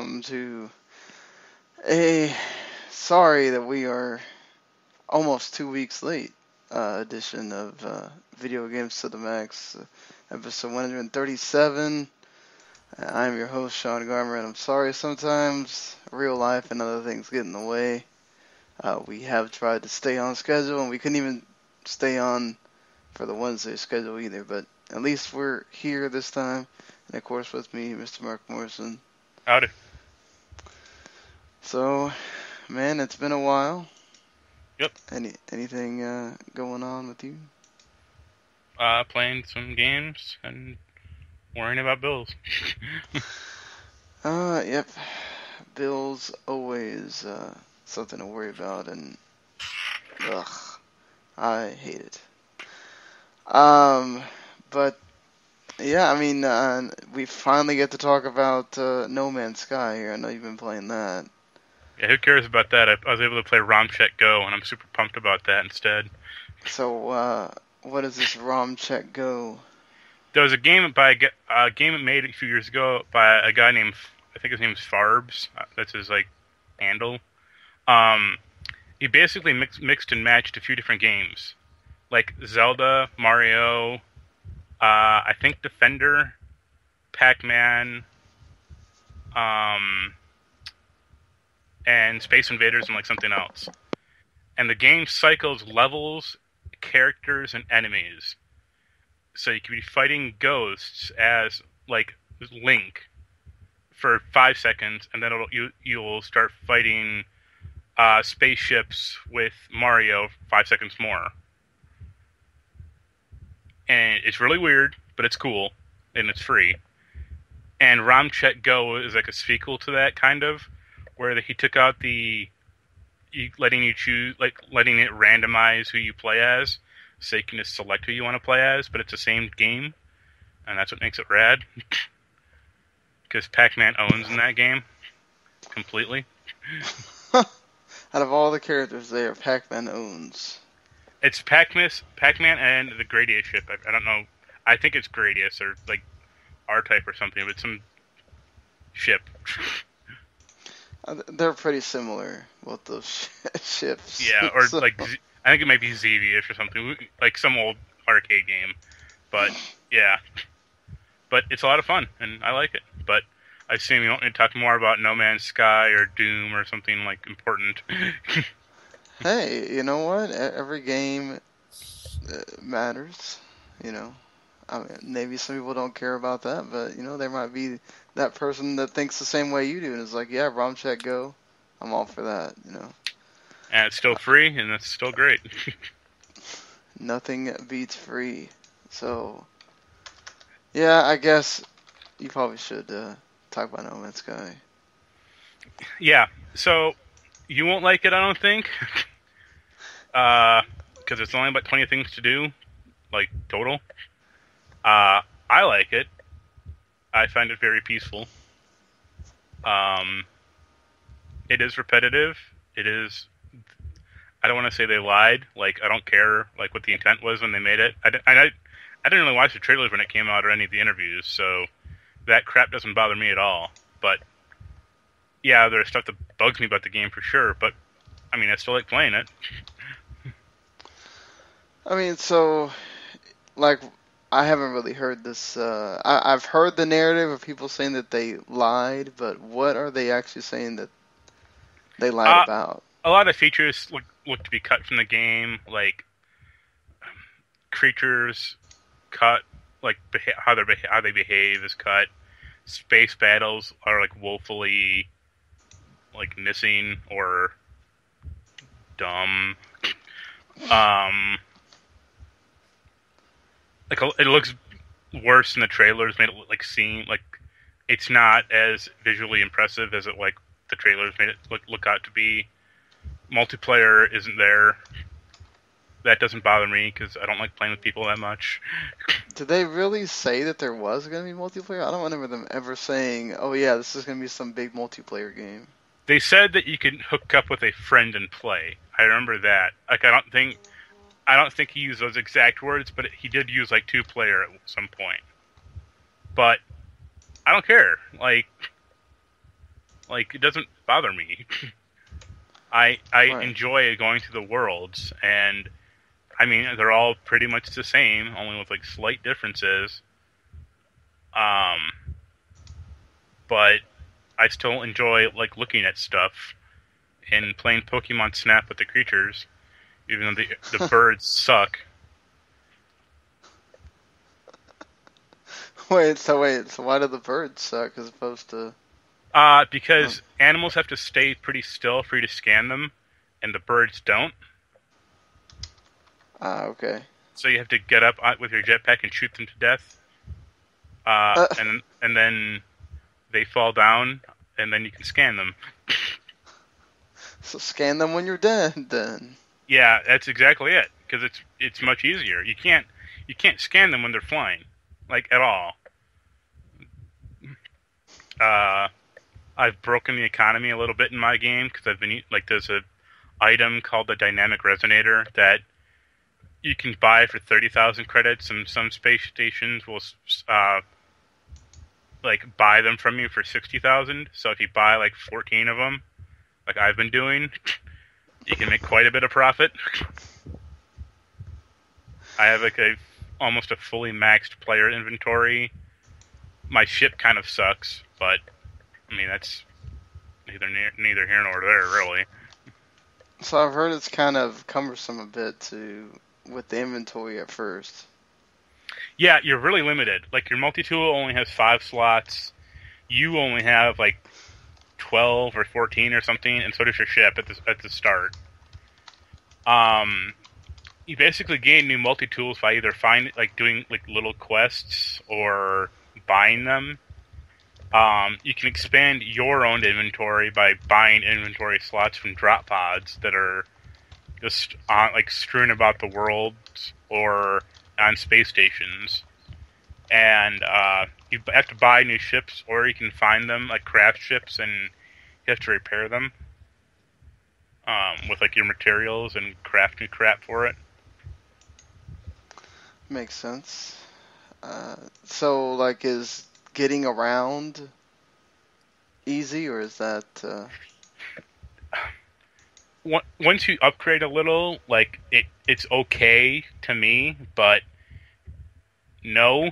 welcome to a sorry that we are almost 2 weeks late edition of Video Games to the Max, episode 137. I'm your host, Sean Garmer, and I'm sorry sometimes real life and other things get in the way. We have tried to stay on schedule, and we couldn't even stay on for the Wednesday schedule either, but at least we're here this time. And of course with me, Mr. Mark Morrison. Howdy. So, man, it's been a while. Yep. Anything going on with you? Playing some games and worrying about bills. Yep. Bills always something to worry about, and I hate it. But yeah, I mean, we finally get to talk about No Man's Sky here. I know you've been playing that. Yeah, who cares about that? I was able to play ROM Check Go, and I'm super pumped about that instead. So, what is this ROM Check Go? There was a game made a few years ago by a guy named, I think his name's Farbs. That's his handle. He basically mixed and matched a few different games, like Zelda, Mario, I think Defender, Pac-Man, and Space Invaders, and something else. And the game cycles levels, characters, and enemies. So you could be fighting ghosts as Link for 5 seconds, and then you'll start fighting spaceships with Mario 5 seconds more. And it's really weird, but it's cool, and it's free. And ROM Check Go is like a sequel to that, kind of, where he took out letting you choose, letting it randomize who you play as, so you can just select who you want to play as, but it's the same game, and that's what makes it rad. Because Pac-Man owns in that game, completely. Out of all the characters there, Pac-Man owns. It's Pac-Man and the Gradius ship. I don't know. I think it's Gradius or R-Type or something, but some ship. They're pretty similar, both those ships. Yeah, or I think it might be Xevious or something, like some old arcade game. But yeah, but it's a lot of fun, and I like it. But I assume you want me to talk more about No Man's Sky or Doom or something important. Hey, you know what? Every game matters, you know. I mean, maybe some people don't care about that, but, there might be that person that thinks the same way you do and is like, yeah, ROM Check Go, I'm all for that, And it's still free, and that's still great. Nothing beats free. So, yeah, I guess you probably should talk about No Man's Sky. Yeah, so you won't like it, I don't think. Because it's only about 20 things to do, total. I like it. I find it very peaceful. It is repetitive. It is... I don't want to say they lied. I don't care, what the intent was when they made it. I didn't really watch the trailers when it came out or any of the interviews, so that crap doesn't bother me at all. But, yeah, there's stuff that bugs me about the game for sure, but, I mean, I still like playing it. I mean, so, I haven't really heard this. I've heard the narrative of people saying that they lied, but what are they actually saying that they lied about? A lot of features look to be cut from the game, creatures cut, how they behave is cut. Space battles are woefully missing or dumb. It looks worse in the trailers. Made it seem it's not as visually impressive as the trailers made it look out to be. Multiplayer isn't there. That doesn't bother me because I don't like playing with people that much. Did they really say that there was going to be multiplayer? I don't remember them ever saying, "Oh yeah, this is going to be some big multiplayer game." They said that you could hook up with a friend and play. I remember that. I don't think he used those exact words, but he did use 2-player at some point. But I don't care. Like, it doesn't bother me. I Right. enjoy going to the worlds, and I mean, they're all pretty much the same, only with like slight differences. Um, but I still enjoy like looking at stuff and playing Pokemon Snap with the creatures, even though the birds suck. Wait, so why do the birds suck as opposed to... Because animals have to stay pretty still for you to scan them, and the birds don't. Okay. So you have to get up with your jetpack and shoot them to death. Uh, And then they fall down, and then you can scan them. so scan them when you're dead, then. Yeah, that's exactly it. Because it's much easier. You can't scan them when they're flying, like at all. I've broken the economy a little bit in my game because I've been like there's a item called the dynamic resonator that you can buy for 30,000 credits, and some space stations will like buy them from you for 60,000. So if you buy like 14 of them, like I've been doing, you can make quite a bit of profit. I have like almost a fully maxed player inventory. My ship kind of sucks, but I mean that's neither here nor there really. So I've heard it's kind of cumbersome a bit with the inventory at first. Yeah, you're really limited. Like your multi-tool only has 5 slots. You only have like 12 or 14 or something, and so does your ship at the start. You basically gain new multi-tools by either doing like little quests or buying them. You can expand your own inventory by buying inventory slots from drop pods that are just like strewn about the world or on space stations. And you have to buy new ships, or you can find them, like craft ships, and you have to repair them with like your materials and craft new crap for it. Makes sense. So, like, is getting around easy, or is that... Once you upgrade a little, like, it's okay to me, but no.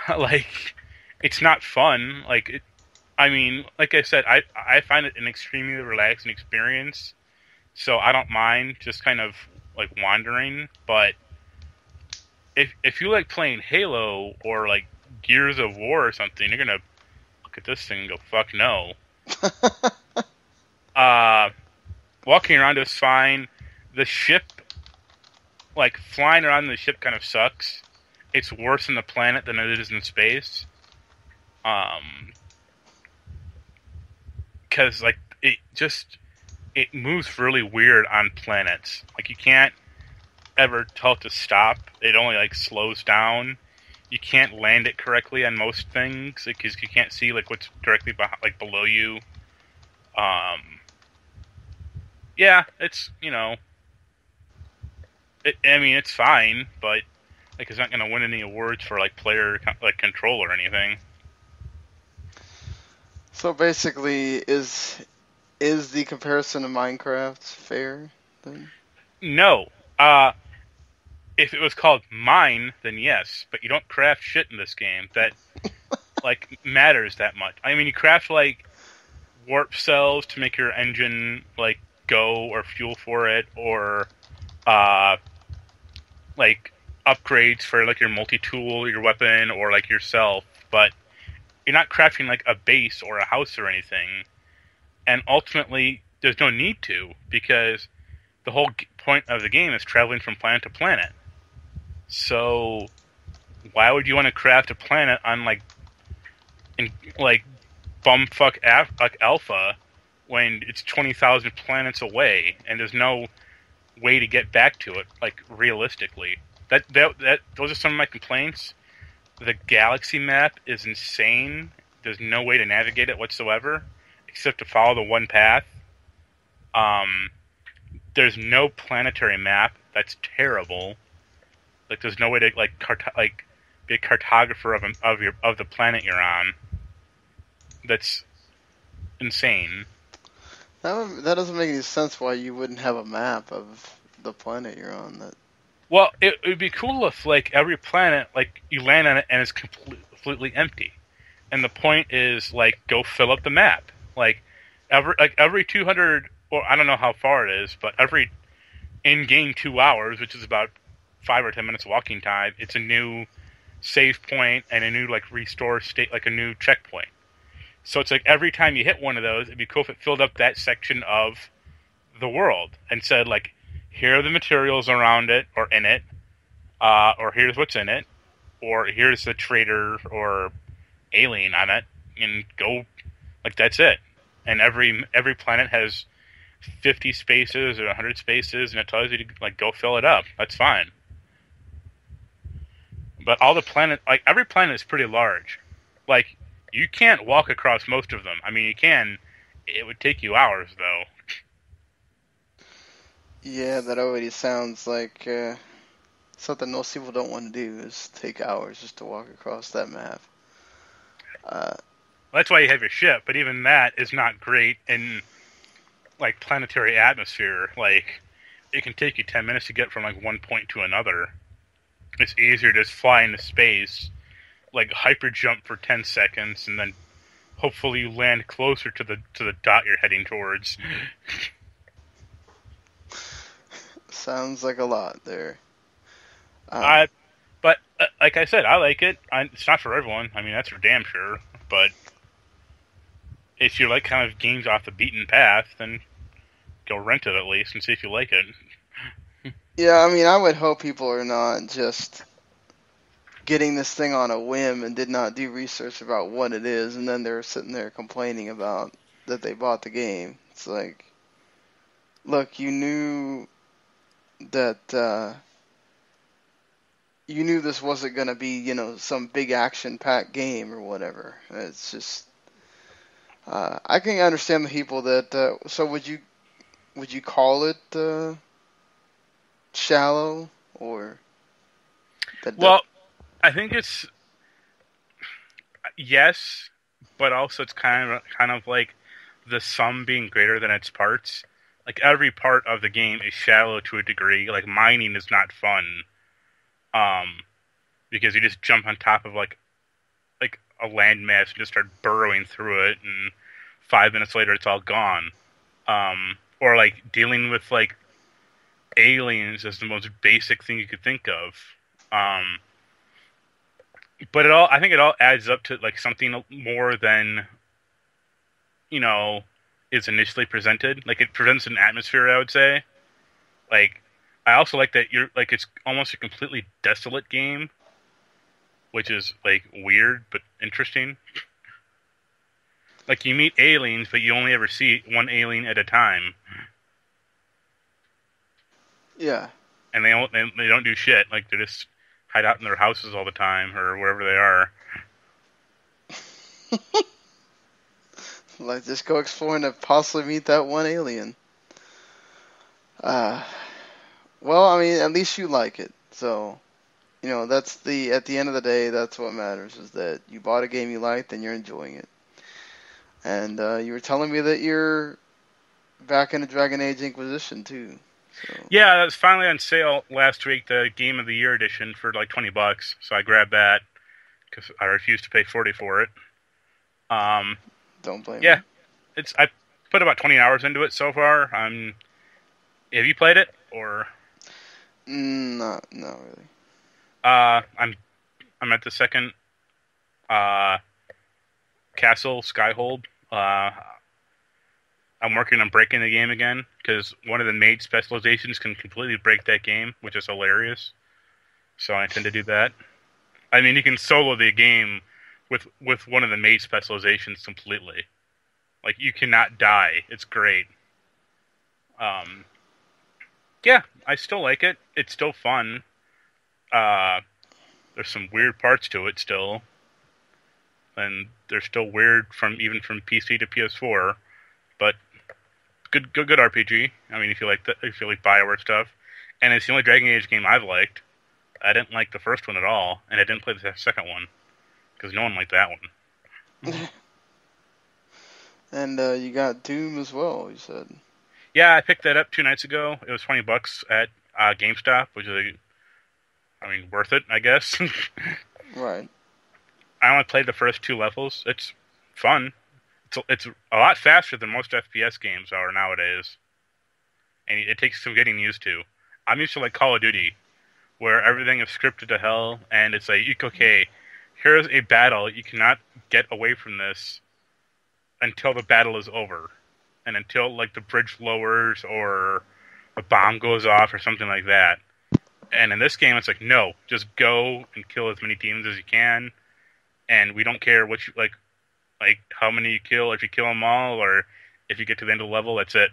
Like, it's not fun. Like, I mean, like I said, I find it an extremely relaxing experience, so I don't mind just kind of, like, wandering, but if you like playing Halo or like Gears of War or something, you're gonna look at this thing and go, fuck no. Walking around is fine. The ship, like flying around the ship kind of sucks. It's worse in the planet than it is in space. Cause like it moves really weird on planets. Like you can't ever tell it to stop. It only like slows down. You can't land it correctly on most things because you can't see like what's directly below you. Yeah, it's I mean it's fine, but like it's not gonna win any awards for like player like control or anything. So basically, is the comparison to Minecraft fair then? No. If it was called Mine, then yes, but you don't craft shit in this game that like matters that much. I mean, you craft like warp cells to make your engine like go or fuel for it, or like upgrades for like your multi-tool, your weapon, or like yourself, but you're not crafting like a base or a house or anything. And ultimately, there's no need to, because the whole point of the game is traveling from planet to planet. So why would you want to craft a planet on like bumfuck Alpha when it's 20,000 planets away and there's no way to get back to it, like realistically? Those are some of my complaints. The galaxy map is insane. There's no way to navigate it whatsoever except to follow the one path. There's no planetary map. That's terrible. Like, there's no way to be a cartographer of the planet you're on. That's insane. That doesn't make any sense why you wouldn't have a map of the planet you're on. Well, it would be cool if, like, every planet, like, you land on it and it's completely empty. And the point is, like, go fill up the map. Every 200, or I don't know how far it is, but every in-game 2 hours, which is about 5 or 10 minutes walking time, it's a new save point and a new, like, restore state, like a new checkpoint. So it's like every time you hit one of those, it'd be cool if it filled up that section of the world and said, like, here are the materials around it or in it, or here's what's in it, or here's the trader or alien on it, and go, like, that's it. And every planet has 50 spaces or 100 spaces, and it tells you to, like, go fill it up. That's fine. But all the planet, like, every planet is pretty large. Like, you can't walk across most of them. I mean, you can. It would take you hours, though. Yeah, that already sounds like something most people don't want to do is take hours just to walk across that map. That's why you have your ship, but even that is not great in, like, planetary atmosphere. Like, it can take you 10 minutes to get from, like, one point to another. It's easier to just fly into space, like, hyper jump for 10 seconds, and then hopefully you land closer to the dot you're heading towards. Sounds like a lot there. But like I said, I like it. It's not for everyone. I mean, that's for damn sure. But if you like kind of games off the beaten path, then go rent it at least and see if you like it. Yeah, I mean, I would hope people are not just getting this thing on a whim and did not do research about what it is, and then they're sitting there complaining about that they bought the game. It's like, look, you knew that you knew this wasn't going to be, some big action-packed game or whatever. It's just, I can understand the people that. So would you call it shallow or? Well, I think it's yes, but also it's kind of like the sum being greater than its parts. Like, every part of the game is shallow to a degree. Like, mining is not fun, because you just jump on top of like a landmass and just start burrowing through it, and 5 minutes later it's all gone. Or, like, dealing with, like, aliens is the most basic thing you could think of. But I think it all adds up to, like, something more than, is initially presented. Like, it presents an atmosphere, I would say. Like, I also like that it's almost a completely desolate game, which is, like, weird but interesting. Like, you meet aliens, but you only ever see one alien at a time. Yeah. And they don't do shit. Like, they just hide out in their houses all the time, or wherever they are. Like, just go exploring to possibly meet that one alien. Well, I mean, at least you like it. So, at the end of the day, that's what matters, is that you bought a game you liked and you're enjoying it. And you were telling me that you're back in the Dragon Age Inquisition, too. So. Yeah, that was finally on sale last week, the Game of the Year edition, for like $20. So I grabbed that, because I refused to pay $40 for it. Don't blame me. I put about 20 hours into it so far. Have you played it, or? Not really. I'm at the second castle, Skyhold. I'm working on breaking the game again, because one of the maid specializations can completely break that game, which is hilarious. So I intend to do that. I mean, you can solo the game with one of the maid specializations completely. Like, you cannot die. It's great. Yeah, I still like it. It's still fun. There's some weird parts to it still. And they're still weird even from PC to PS4. But good RPG. I mean, if you like BioWare stuff. And it's the only Dragon Age game I've liked. I didn't like the first one at all, and I didn't play the second one, because no one liked that one. And you got Doom as well, you said. Yeah, I picked that up 2 nights ago. It was $20 at GameStop, which is, worth it, I guess. Right. I only played the first 2 levels. It's fun. It's a lot faster than most FPS games are nowadays, and it takes some getting used to. I'm used to like Call of Duty, where everything is scripted to hell, and it's like, okay, here's a battle. You cannot get away from this until the battle is over, and until like the bridge lowers or a bomb goes off or something like that. And in this game, it's like, no, just go and kill as many demons as you can, and we don't care what you like how many you kill, if you kill them all, or if you get to the end of the level, that's it.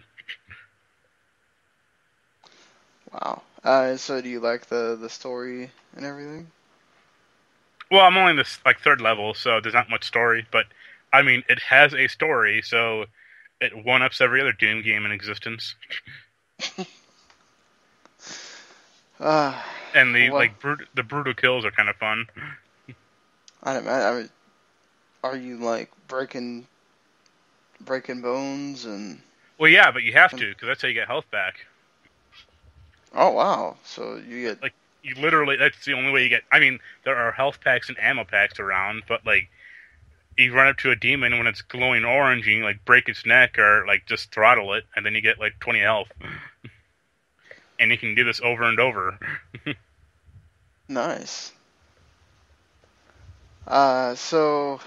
Wow. So do you like the story and everything? Well, I'm only in this like third level, so there's not much story, but it has a story, so it one-ups every other Doom game in existence. And the well, the brutal kills are kind of fun. are you like breaking bones and? Well, yeah, but you have to, because that's how you get health back. Oh wow! So you get Like, you literally, that's the only way you get. There are health packs and ammo packs around, but like, you run up to a demon when it's glowing orange, and you like break its neck or like just throttle it, and then you get like 20 health. And you can do this over and over. nice. So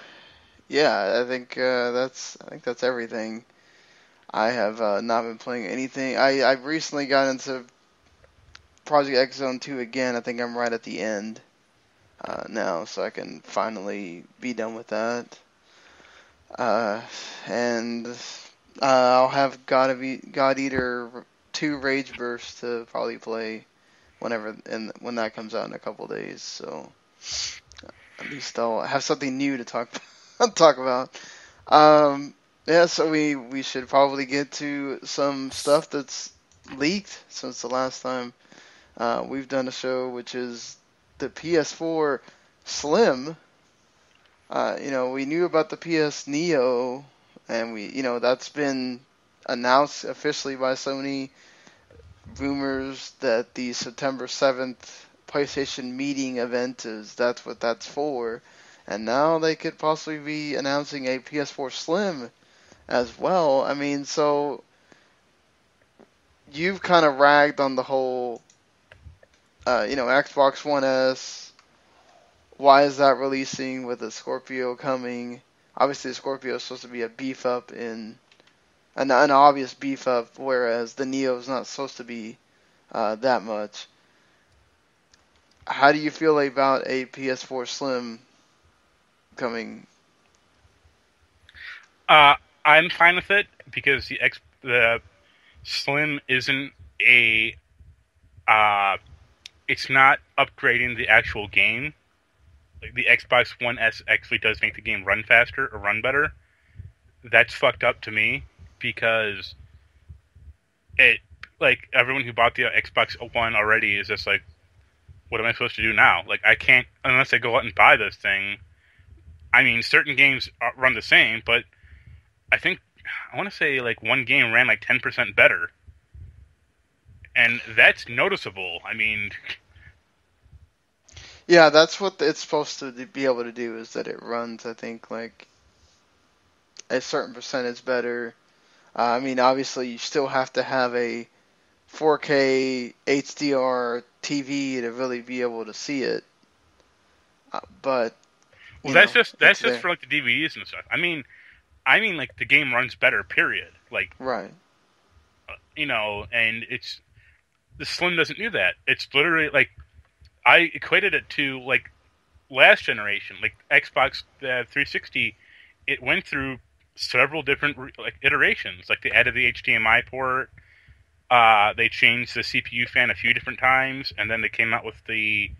yeah, I think that's everything. I have not been playing anything. I've recently got into Project X Zone 2 again. I think I'm right at the end now, so I can finally be done with that. And I'll have God Eater 2 Rage Burst to probably play when that comes out in a couple days. So at least I'll have something new to talk about. Yeah, so we should probably get to some stuff that's leaked since the last time we've done a show, which is the PS4 Slim. We knew about the PS Neo, and that's been announced officially by Sony. Rumors that the September 7th PlayStation meeting event that's what that's for. And now they could possibly be announcing a PS4 Slim as well. So you've kind of ragged on the whole, Xbox One S. Why is that releasing with the Scorpio coming? Obviously, the Scorpio is supposed to be a beef up an obvious beef up, whereas the Neo is not supposed to be that much. How do you feel about a PS4 Slim coming? I'm fine with it because the Slim isn't it's not upgrading the actual game. Like, the Xbox One S actually does make the game run faster or run better. That's fucked up to me because everyone who bought the Xbox One already is just like, what am I supposed to do now? Like, I can't, unless I go out and buy this thing. Certain games run the same, but I want to say like one game ran like 10% better. And that's noticeable. Yeah, that's what it's supposed to be able to do, is that it runs, I think, like a certain percentage better. Obviously, you still have to have a 4K HDR TV to really be able to see it. But that's just for like the DVDs and stuff. Like the game runs better. Period. Like, right. And the Slim doesn't do that. It's literally like, I equated it to like last generation, like Xbox 360. It went through several different iterations. Like, they added the HDMI port. They changed the CPU fan a few different times, and then they came out with the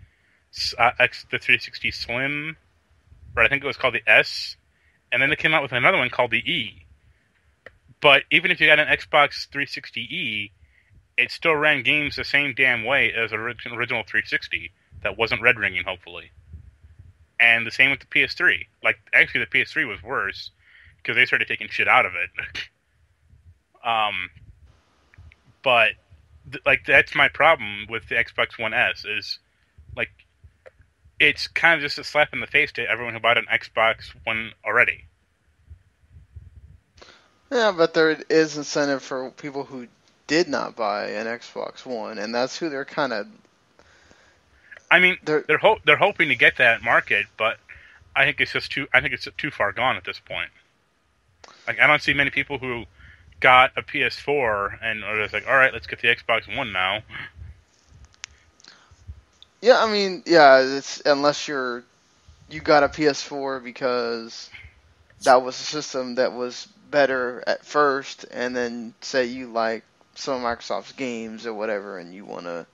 360 Slim, or I think it was called the S, and then they came out with another one called the E. But even if you got an Xbox 360E, it still ran games the same damn way as an original 360 that wasn't red ringing, hopefully. And the same with the PS3. Like, actually, the PS3 was worse, because they started taking shit out of it. But like that's my problem with the Xbox One S is like it's kind of just a slap in the face to everyone who bought an Xbox One already. Yeah, but there is incentive for people who did not buy an Xbox One, and that's who they're kind of. I mean, they're hoping to get that market, but I think it's just too far gone at this point. Like I don't see many people who got a PS4 and are just like, all right, let's get the Xbox One now. Yeah, I mean, yeah, it's unless you got a PS4 because that was a system that was better at first, and then say you like some of Microsoft's games or whatever, and you want to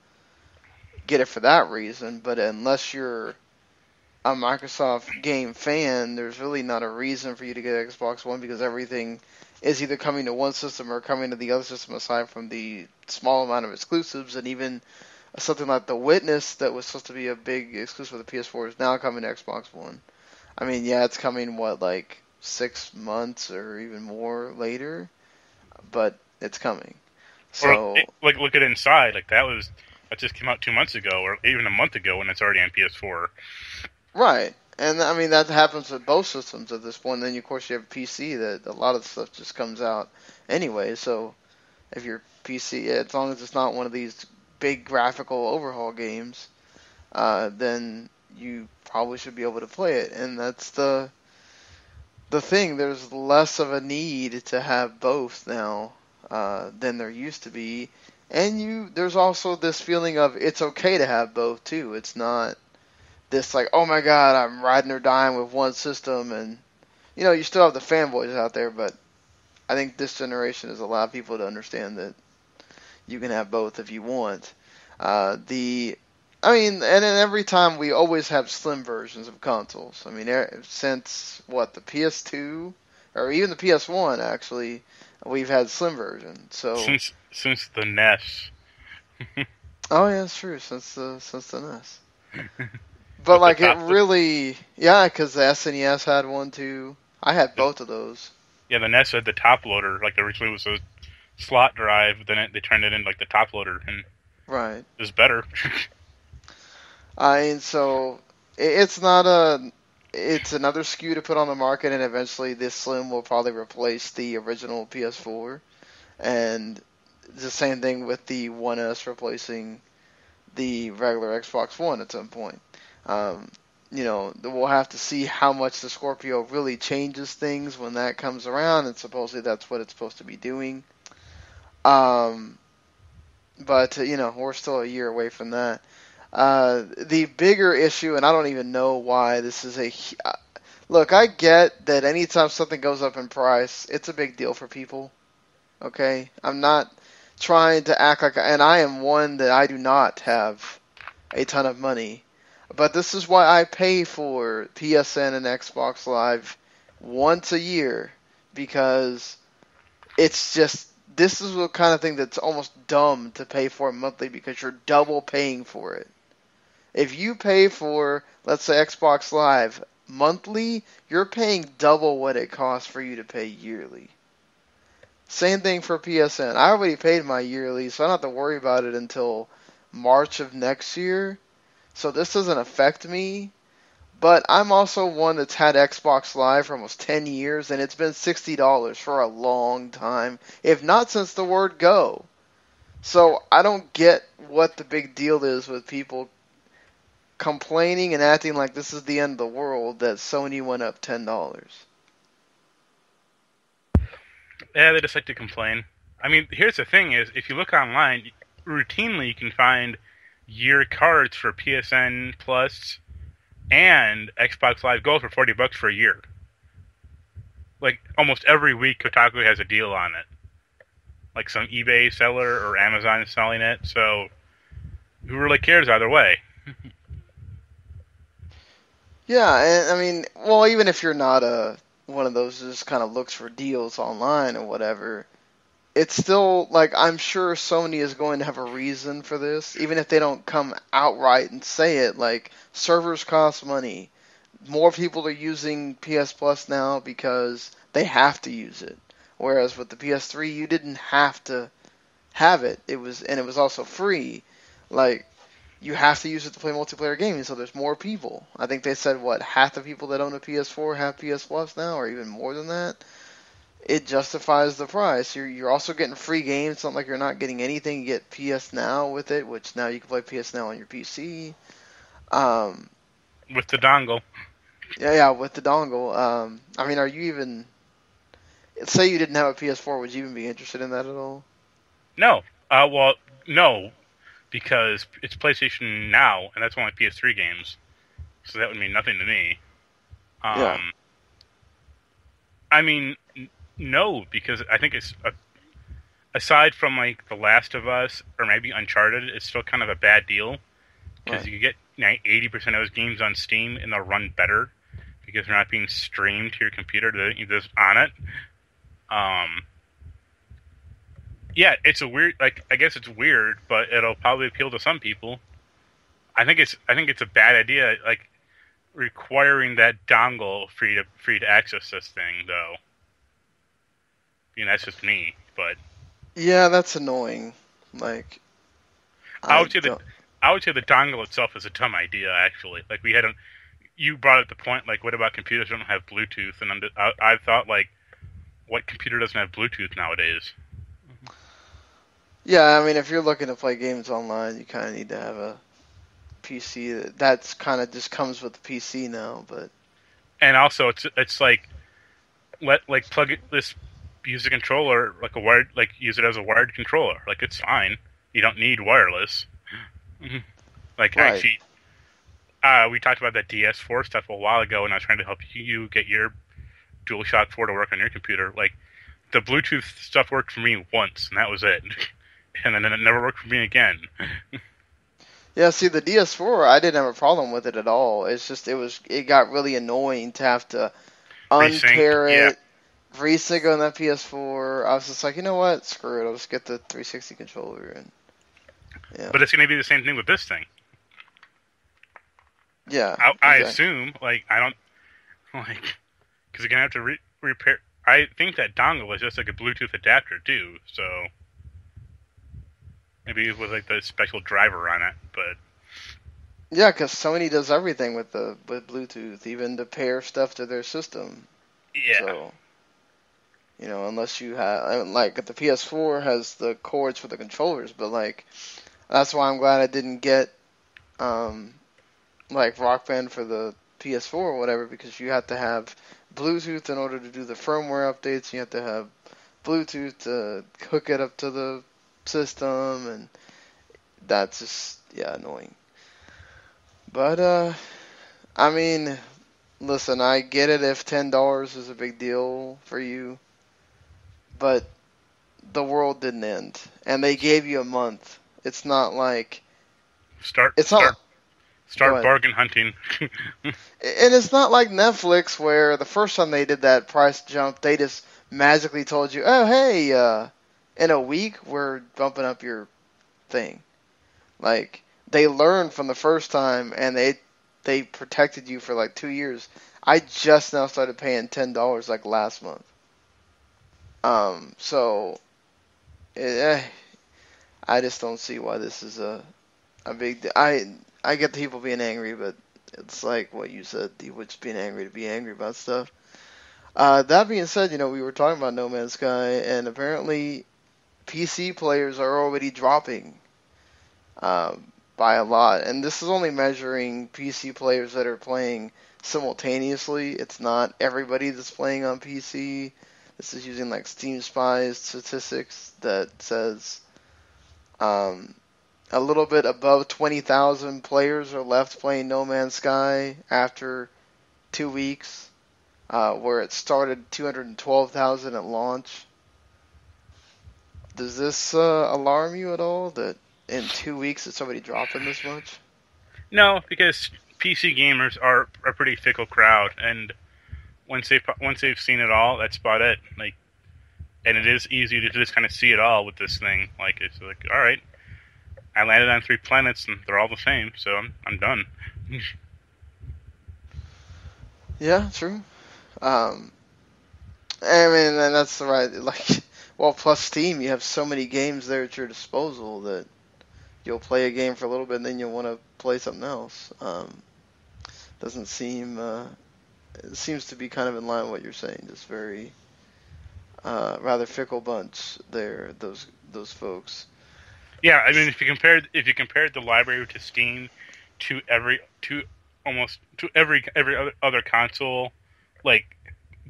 get it for that reason. But unless you're a Microsoft game fan, there's really not a reason for you to get an Xbox One because everything is either coming to one system or coming to the other system aside from the small amount of exclusives, and even something like The Witness that was supposed to be a big exclusive of the PS4 is now coming to Xbox One. I mean, yeah, it's coming, like 6 months or even more later, but it's coming. So, or look at Inside, like that just came out 2 months ago, or even a month ago, when it's already on PS4. Right, and I mean that happens with both systems at this point. Then of course you have PC that a lot of stuff just comes out anyway. So if your PC, as long as it's not one of these big graphical overhaul games, then you probably should be able to play it. And that's the thing. There's less of a need to have both now than there used to be. And there's also this feeling of it's okay to have both too. It's not this like, oh my god, I'm riding or dying with one system, and you still have the fanboys out there, but I think this generation has allowed people to understand that you can have both if you want. And then every time we always have slim versions of consoles. I mean, since the PS2 or even the PS1 actually, we've had slim versions. So since the NES. Oh yeah, it's true. Since the NES. But like it really, yeah, because the SNES had one too. I had both of those. Yeah, the NES had the top loader. Like originally it was a slot drive, then they turned it into like the top loader, and right, it was better. And so it's another SKU to put on the market, and eventually this Slim will probably replace the original PS4, and the same thing with the 1S replacing the regular Xbox One at some point. We'll have to see how much the Scorpio really changes things when that comes around, and supposedly that's what it's supposed to be doing. But we're still a year away from that. The bigger issue, and I don't even know why this is look, I get that anytime something goes up in price, it's a big deal for people. Okay? I'm not trying to act like, and I am one that I do not have a ton of money. But this is why I pay for PSN and Xbox Live once a year, because it's just, this is the kind of thing that's almost dumb to pay for monthly because you're double paying for it. If you pay for, let's say, Xbox Live monthly, you're paying double what it costs for you to pay yearly. Same thing for PSN. I already paid my yearly, so I don't have to worry about it until March of next year. So this doesn't affect me, but I'm also one that's had Xbox Live for almost 10 years, and it's been $60 for a long time, if not since the word go. So I don't get what the big deal is with people complaining and acting like this is the end of the world that Sony went up $10. Yeah, they just like to complain. I mean, here's the thing is, if you look online, routinely you can find year cards for PSN Plus and Xbox Live Gold for $40 for a year. Like, almost every week Kotaku has a deal on it. Like some eBay seller or Amazon is selling it, so who really cares either way? Yeah, and I mean, well, even if you're not one of those who just kind of looks for deals online or whatever, it's still, like, I'm sure Sony is going to have a reason for this, even if they don't come outright and say it. Like, servers cost money. More people are using PS Plus now because they have to use it. Whereas with the PS3, you didn't have to have it. It was also free. Like, you have to use it to play multiplayer games, so there's more people. I think they said, what, half the people that own a PS4 have PS Plus now, or even more than that. It justifies the price. You're also getting free games. It's not like you're not getting anything. You get PS Now with it, which now you can play PS Now on your PC. With the dongle. Yeah, with the dongle. I mean, are you even... Say you didn't have a PS4, would you even be interested in that at all? No. Well, no. Because it's PlayStation Now, and that's only PS3 games. So that would mean nothing to me. Yeah. I mean, no, because I think it's... aside from, like, The Last of Us, or maybe Uncharted, it's still kind of a bad deal. Because you get 80% of those games on Steam, and they'll run better. Because they're not being streamed to your computer, they're just on it. Yeah, it's a weird, like, I guess it's weird, but it'll probably appeal to some people. I think it's a bad idea, like, requiring that dongle for you to access this thing, though. I mean, that's just me, but... Yeah, that's annoying. Like, I would say the dongle itself is a dumb idea, actually. Like, you brought up the point, like, what about computers that don't have Bluetooth? And I thought, like, what computer doesn't have Bluetooth nowadays? Yeah, I mean, if you're looking to play games online, you kind of need to have a PC. That's kind of just comes with the PC now, but... And also, it's like, plug this, use a controller, like a wired, like, use it as a wired controller. Like, it's fine. You don't need wireless. Like, right. Actually, we talked about that DS4 stuff a while ago, and I was trying to help you get your DualShock 4 to work on your computer. Like, the Bluetooth stuff worked for me once, and that was it. And then it never worked for me again. Yeah, see, the DS4, I didn't have a problem with it at all. It's just, it got really annoying to have to unpair it, resync on that PS4. I was just like, you know what? Screw it. I'll just get the 360 controller. And yeah. But it's going to be the same thing with this thing. Yeah. I assume, like, I don't, like, because you're going to have to repair. I think that dongle is just like a Bluetooth adapter, too, so maybe with, like, the special driver on it, but... Yeah, because Sony does everything with Bluetooth, even to pair stuff to their system. Yeah. So, you know, unless you have, like, the PS4 has the cords for the controllers, but, like, that's why I'm glad I didn't get, like, Rock Band for the PS4 or whatever, because you have to have Bluetooth in order to do the firmware updates. You have to have Bluetooth to hook it up to the system, and that's just, yeah, annoying. But, I mean, listen, I get it if $10 is a big deal for you, but the world didn't end, and they gave you a month. It's not like... Start bargain hunting. And it's not like Netflix, where the first time they did that price jump, they just magically told you, oh, hey, in a week, we're bumping up your thing. Like, they learned from the first time, and they protected you for like 2 years. I just now started paying $10 like last month. So, I just don't see why this is a big deal. I get the people being angry, but it's like what you said, people just being angry to be angry about stuff. That being said, you know, we were talking about No Man's Sky, and apparently PC players are already dropping by a lot. And this is only measuring PC players that are playing simultaneously. It's not everybody that's playing on PC. This is using like Steam Spy's statistics that says a little bit above 20,000 players are left playing No Man's Sky after 2 weeks, where it started 212,000 at launch. Does this alarm you at all, that in 2 weeks it's already dropping this much? No, because PC gamers are a pretty fickle crowd, and once they've seen it all, that's about it. Like, and it is easy to just kind of see it all with this thing. Like, it's like, all right, I landed on 3 planets, and they're all the same, so I'm done. Yeah, true. I mean, and that's the right. Like, well, plus Steam, you have so many games there at your disposal that you'll play a game for a little bit and then you'll want to play something else. Doesn't seem. It seems to be kind of in line with what you're saying. Just very rather fickle bunch there. Those folks. Yeah, I mean, if you compared the library to Steam to every other console, like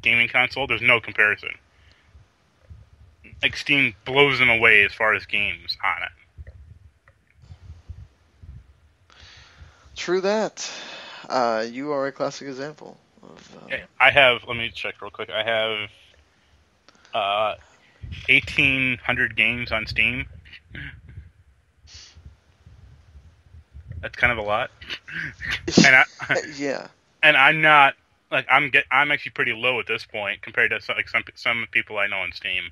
gaming console, there's no comparison. Like Steam blows them away as far as games on it. True that. You are a classic example of. I have. Let me check real quick. I have 1,800 games on Steam. That's kind of a lot. And yeah. And I'm not like I'm actually pretty low at this point compared to some people I know on Steam.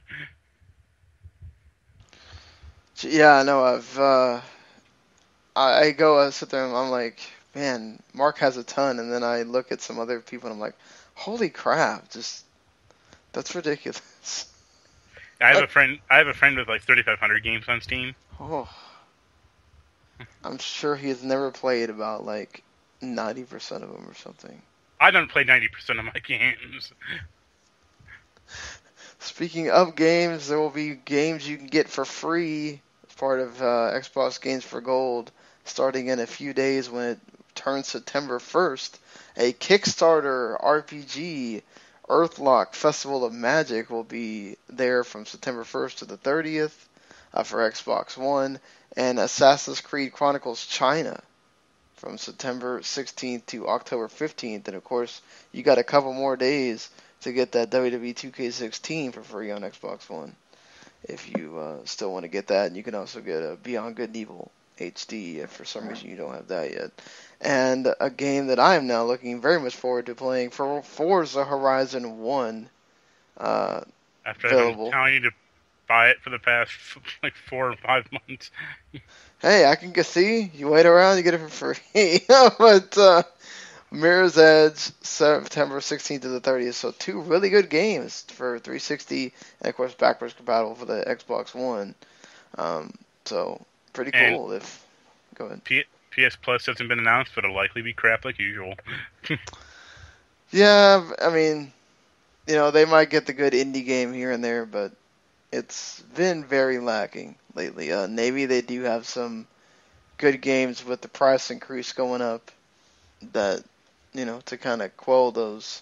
Yeah, no, I sit there and I'm like, man, Mark has a ton, and then I look at some other people and I'm like, holy crap, that's ridiculous. I have a friend with like 3,500 games on Steam. Oh, I'm sure he has never played about like 90% of them or something. I don't play 90% of my games. Speaking of games, there will be games you can get for free as part of Xbox Games for Gold starting in a few days when it turns September 1st. A Kickstarter RPG, Earthlock Festival of Magic, will be there from September 1st to the 30th for Xbox One, and Assassin's Creed Chronicles China from September 16th to October 15th. And of course, you got a couple more days to get that WWE 2K16 for free on Xbox One if you still want to get that. And you can also get a Beyond Good and Evil HD if for some reason you don't have that yet. And a game that I am now looking very much forward to playing, for Forza Horizon 1. After available. I've been telling you to buy it for the past like 4 or 5 months. Hey, I can see. You wait around, you get it for free. But Mirror's Edge, September 16th to the 30th. So 2 really good games for 360, and of course backwards compatible for the Xbox One. So pretty cool. Go ahead. PS Plus hasn't been announced, but it'll likely be crap like usual. Yeah, I mean, they might get the good indie game here and there, but it's been very lacking lately. Navy, they do have some good games with the price increase going up that, to kind of quell those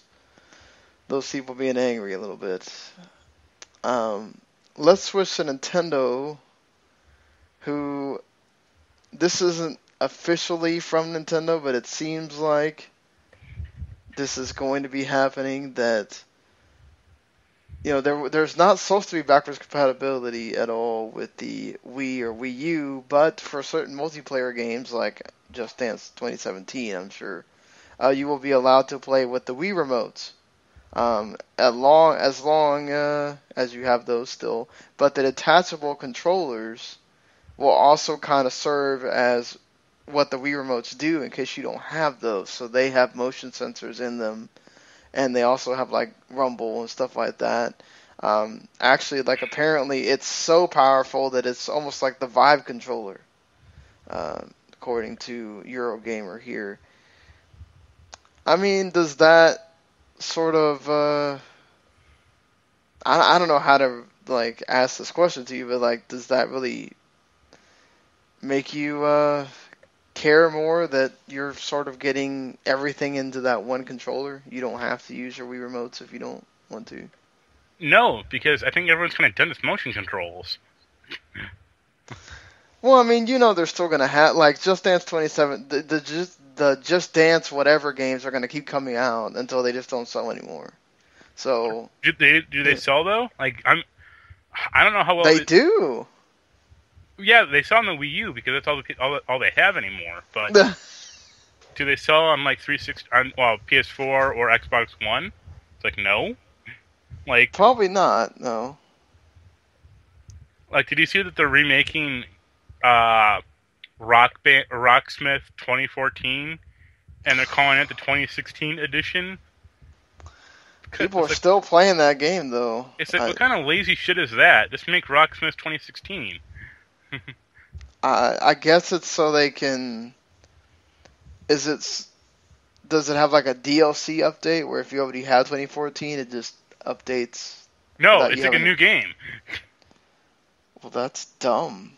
people being angry a little bit. Let's switch to Nintendo, who, this isn't officially from Nintendo, but it seems like this is going to be happening, that there's not supposed to be backwards compatibility at all with the Wii or Wii U, but for certain multiplayer games like Just Dance 2017, I'm sure you will be allowed to play with the Wii remotes, as long as you have those still. But the detachable controllers will also kind of serve as what the Wii remotes do in case you don't have those. So they have motion sensors in them, and they also have like rumble and stuff like that. Actually, like apparently it's so powerful that it's almost like the Vive controller, according to Eurogamer here. I mean, does that sort of I don't know how to like ask this question to you, but like, does that really make you care more that you're sort of getting everything into that one controller? You don't have to use your Wii remotes if you don't want to. No, because I think everyone's kind of done with motion controls. Well, I mean, they're still gonna have like Just Dance 27. The Just Dance whatever games are gonna keep coming out until they just don't sell anymore. So do they sell though? Like I don't know how well they do. Yeah, they sell on the Wii U because that's all they have anymore. But do they sell on like 360 on PS4 or Xbox One? It's like no. Like probably not. No. Like, did you see that they're remaking Rocksmith 2014, and they're calling it the 2016 edition? People are still playing that game, though. It's like, what kind of lazy shit is that? Just make Rocksmith 2016. I guess it's so they can. Does it have like a DLC update where if you already have 2014, it just updates? No, it's like a new game. Well, that's dumb.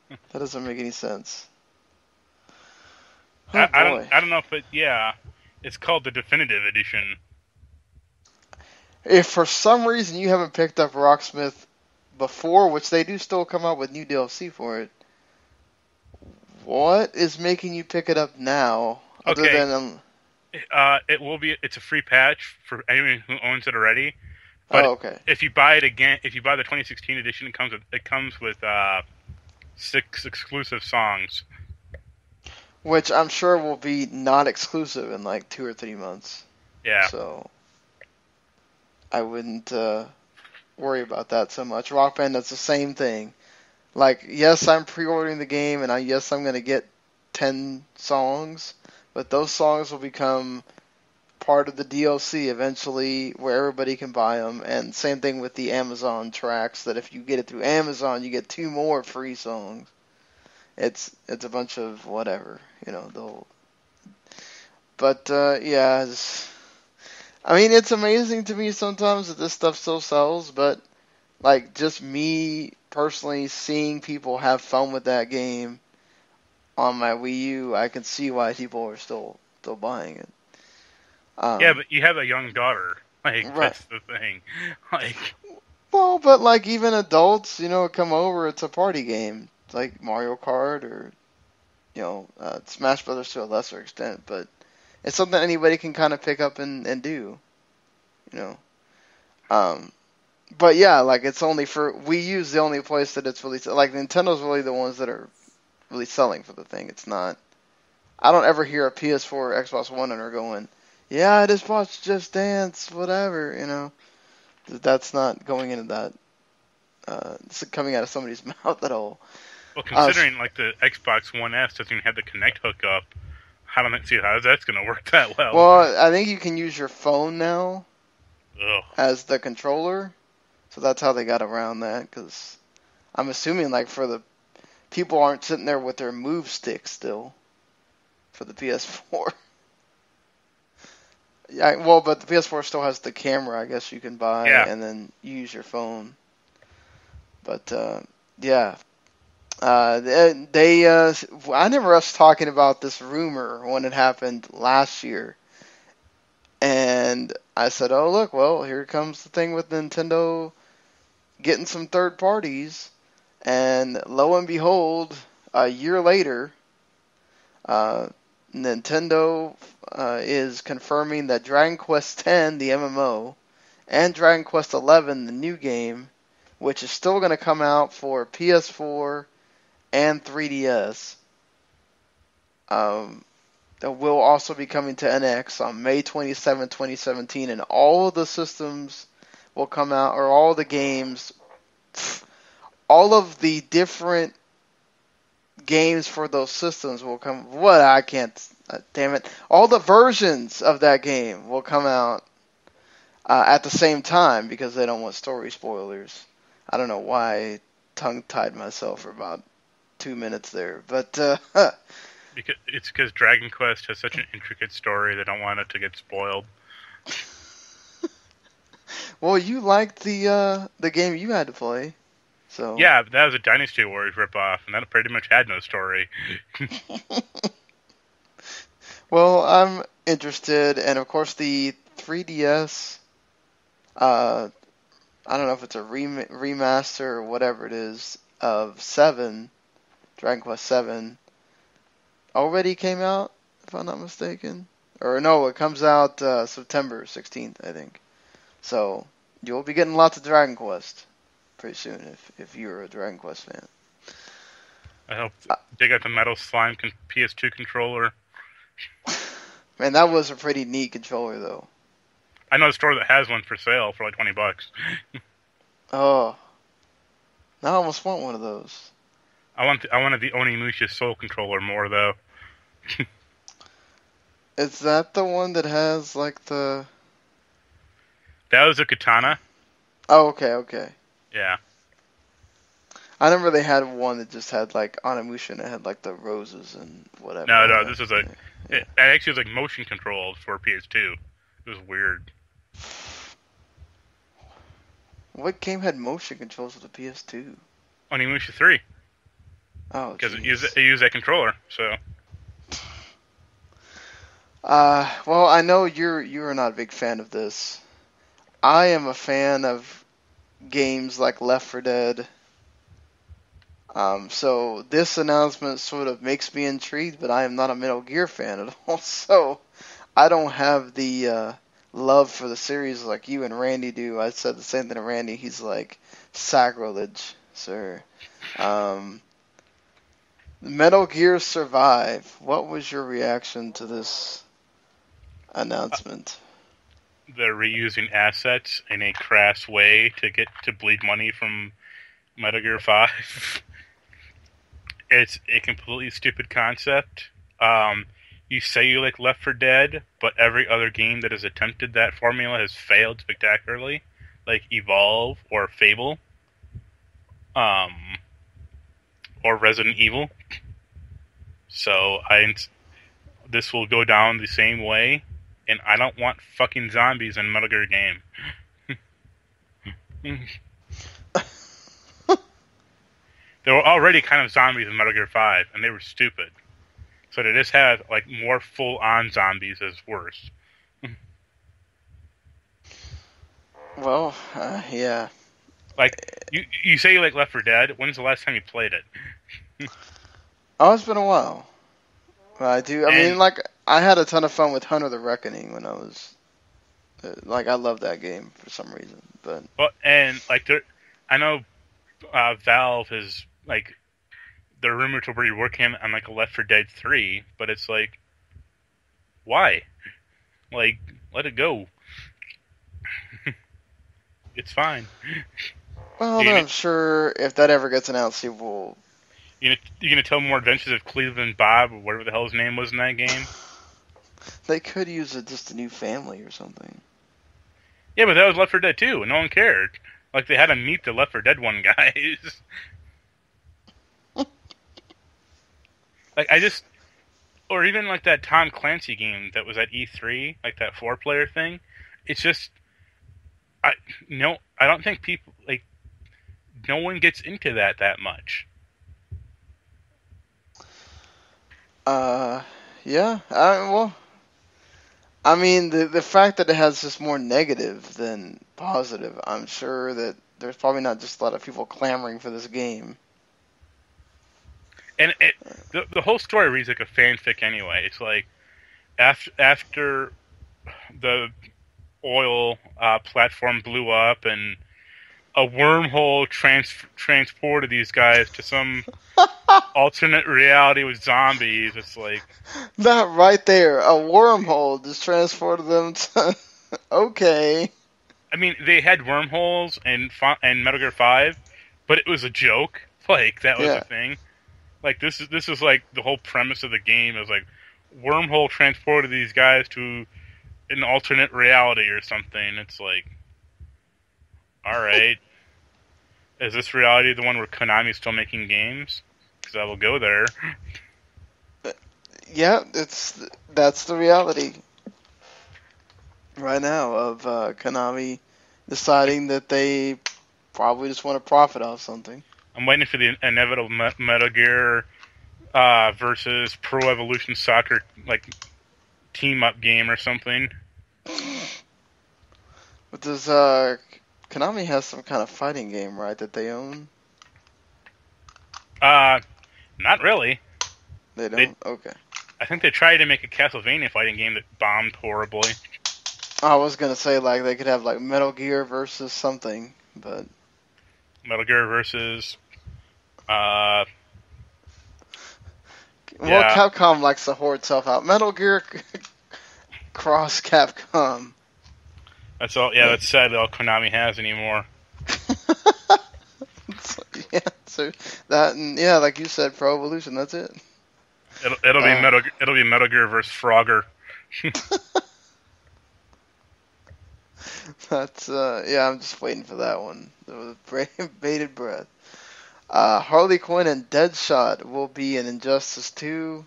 That doesn't make any sense. Oh, I don't know if it's called the Definitive Edition. If for some reason you haven't picked up Rocksmith before, which they do still come out with new DLC for it, what is making you pick it up now? Other than it will be. It's a free patch for anyone who owns it already. But okay. If you buy it again, if you buy the 2016 edition, it comes with 6 exclusive songs, which I'm sure will be not exclusive in like 2 or 3 months. Yeah. So I wouldn't worry about that so much. Rock Band, that's the same thing. Like, yes, I'm pre-ordering the game, and yes, I'm going to get 10 songs, but those songs will become part of the DLC eventually, where everybody can buy them. And same thing with the Amazon tracks, that if you get it through Amazon, you get 2 more free songs. It's a bunch of whatever, But yeah, I mean, it's amazing to me sometimes that this stuff still sells, but like just me personally seeing people have fun with that game on my Wii U, I can see why people are still buying it. Yeah, but you have a young daughter. Like, right. That's the thing. Like, well, but like even adults, come over. It's a party game, like Mario Kart or Smash Brothers to a lesser extent, but it's something anybody can kind of pick up and do. But yeah, like it's only for Wii U's the only place that it's really like Nintendo's really the ones that are really selling for the thing. It's not. I don't ever hear a PS4 or Xbox One owner going, "Yeah, I just watched Just Dance, whatever." That's not going into that. It's coming out of somebody's mouth at all. Well, considering like the Xbox One S doesn't even have the Kinect hookup, I don't see how that's going to work that well. Well, I think you can use your phone now as the controller, so that's how they got around that. Because I'm assuming like for the people aren't sitting there with their move stick still for the PS4. Yeah, well, but the PS4 still has the camera. I guess you can buy and then use your phone. But yeah. I remember us talking about this rumor when it happened last year. And I said, oh, look, well, here comes the thing with Nintendo getting some third parties. And lo and behold, a year later, Nintendo is confirming that Dragon Quest X, the MMO, and Dragon Quest XI, the new game, which is still going to come out for PS4 and 3DS, will also be coming to NX on May 27, 2017, and all of the systems will come out, or all the games, all of the different games for those systems will come. Damn it! All the versions of that game will come out at the same time because they don't want story spoilers. I don't know why I tongue-tied myself for about 2 minutes there, but because Dragon Quest has such an intricate story, they don't want it to get spoiled. Well, you liked the game you had to play, so yeah, but that was a Dynasty Warriors ripoff, and that pretty much had no story. Well, I'm interested, and of course the 3DS. I don't know if it's a remaster or whatever it is of 7, Dragon Quest 7, already came out, if I'm not mistaken. Or no, it comes out September 16th, I think. So you'll be getting lots of Dragon Quest pretty soon if you're a Dragon Quest fan. I hope they got the Metal Slime PS2 controller. Man, that was a pretty neat controller, though. I know a store that has one for sale for like $20. Oh, now I almost want one of those. I wanted the Onimusha Soul controller more though. Is that the one that has like the That was a katana. Oh, okay. Yeah. I remember they had one that just had like Onimusha and it had like the roses and whatever. No, this was yeah. it actually was like motion controlled for PS2. It was weird. What game had motion controls for the PS2? Onimusha 3. Oh, because it used that controller. So. Well, I know you're not a big fan of this. I am a fan of games like Left 4 Dead. So this announcement sort of makes me intrigued, but I am not a Metal Gear fan at all. So I don't have the love for the series like you and Randy do. I said the same thing to Randy. He's like, sacrilege, sir. Metal Gear Survive. What was your reaction to this announcement? They're reusing assets in a crass way to bleed money from Metal Gear 5. It's a completely stupid concept. You say you like Left 4 Dead, but every other game that has attempted that formula has failed spectacularly, like Evolve or Fable, or Resident Evil. So this will go down the same way, and I don't want fucking zombies in a Metal Gear game. There were already kind of zombies in Metal Gear 5, and they were stupid. So to just have like more full-on zombies is worse. Well, yeah. Like you say you like Left 4 Dead. When's the last time you played it? Oh, it's been a while. I do. I mean, like, I had a ton of fun with Hunter the Reckoning when I was, like, I love that game for some reason. But I know Valve is like, they're rumored to be working on like a Left 4 Dead 3, but it's like, why? Like, let it go. It's fine. Well, I'm sure if that ever gets announced, he will. You're gonna tell More Adventures of Cleveland Bob, or whatever the hell his name was in that game? They could use just a new family or something. Yeah, but that was Left 4 Dead 2, and no one cared. Like, they had to meet the Left 4 Dead 1 guys. Or even like that Tom Clancy game that was at E3, like that 4-player thing. It's just, I don't think people, like, no one gets into that much. Yeah. Well, I mean, the fact that it has just more negative than positive, I'm sure that there's probably not just a lot of people clamoring for this game. And the whole story reads like a fanfic anyway. It's like, after the oil platform blew up and a wormhole transported these guys to some alternate reality with zombies. It's like, that right there, a wormhole just transported them to. Okay. I mean, they had wormholes in Metal Gear 5, but it was a joke. Like, that was the thing. Like, this is like the whole premise of the game is like, wormhole transported these guys to an alternate reality or something. It's like, alright. Is this reality the one where Konami's still making games? Because I will go there. Yeah, that's the reality right now of Konami deciding that they probably just want to profit off something. I'm waiting for the inevitable Metal Gear versus Pro Evolution Soccer like team-up game or something. But does Konami has some kind of fighting game, right, that they own? Not really. They don't? Okay. I think they tried to make a Castlevania fighting game that bombed horribly. I was going to say, like, they could have, like, Metal Gear versus something, but... Metal Gear versus... Well, Capcom likes to hoard stuff out. Metal Gear cross Capcom. That's all. Yeah, that's sad. All Konami has anymore. Yeah, so that and like you said, Pro Evolution. That's it. It'll be Metal Gear versus Frogger. That's yeah. I'm just waiting for that one with bated breath. Harley Quinn and Deadshot will be in Injustice 2.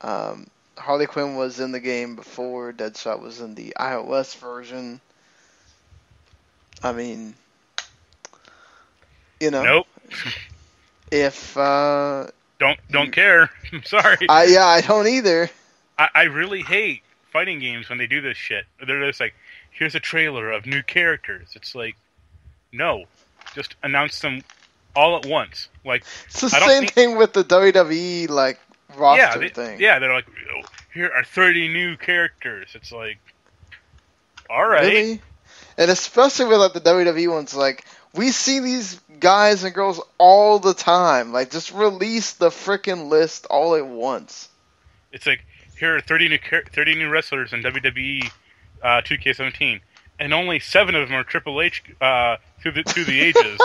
Harley Quinn was in the game before. Deadshot was in the iOS version. I mean, Nope. if Don't care. I'm sorry. I don't either. I really hate fighting games when they do this shit. They're just like, here's a trailer of new characters. It's like, no, just announce them all at once. Like, It's the same thing with the WWE roster thing. Yeah, they're like, oh, here are 30 new characters. It's like, all right. Really? And especially with the WWE ones, we see these guys and girls all the time. Just release the frickin' list all at once. It's like, here are 30 new wrestlers in WWE 2K17, and only 7 of them are Triple H through the ages.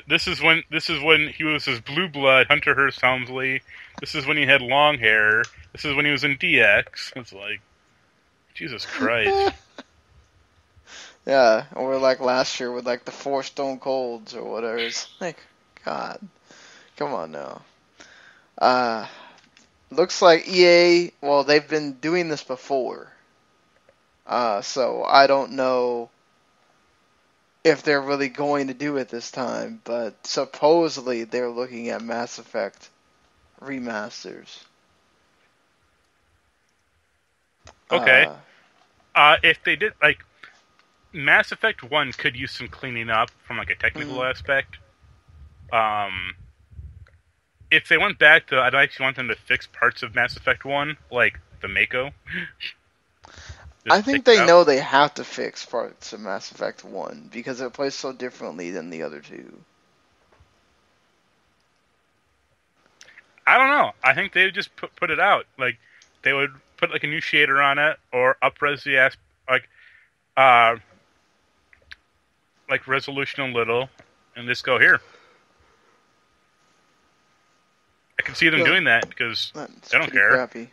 This is when he was his blue blood, Hunter Hearst Helmsley. This is when he had long hair. This is when he was in DX. It's like, Jesus Christ. Yeah, or last year with the 4 Stone Colds or whatever. It's like, God, come on now. Looks like EA, well, they've been doing this before. So I don't know if they're really going to do it this time, but supposedly they're looking at Mass Effect remasters. Okay. If they did, Mass Effect 1 could use some cleaning up from a technical aspect. If they went back to, I'd actually want them to fix parts of Mass Effect 1, like the Mako. I think they know they have to fix parts of Mass Effect 1 because it plays so differently than the other two. I don't know. I think they would just put it out. They would put a new shader on it or up-res the resolution a little and just go here. I can see them doing that because they don't care. Crappy.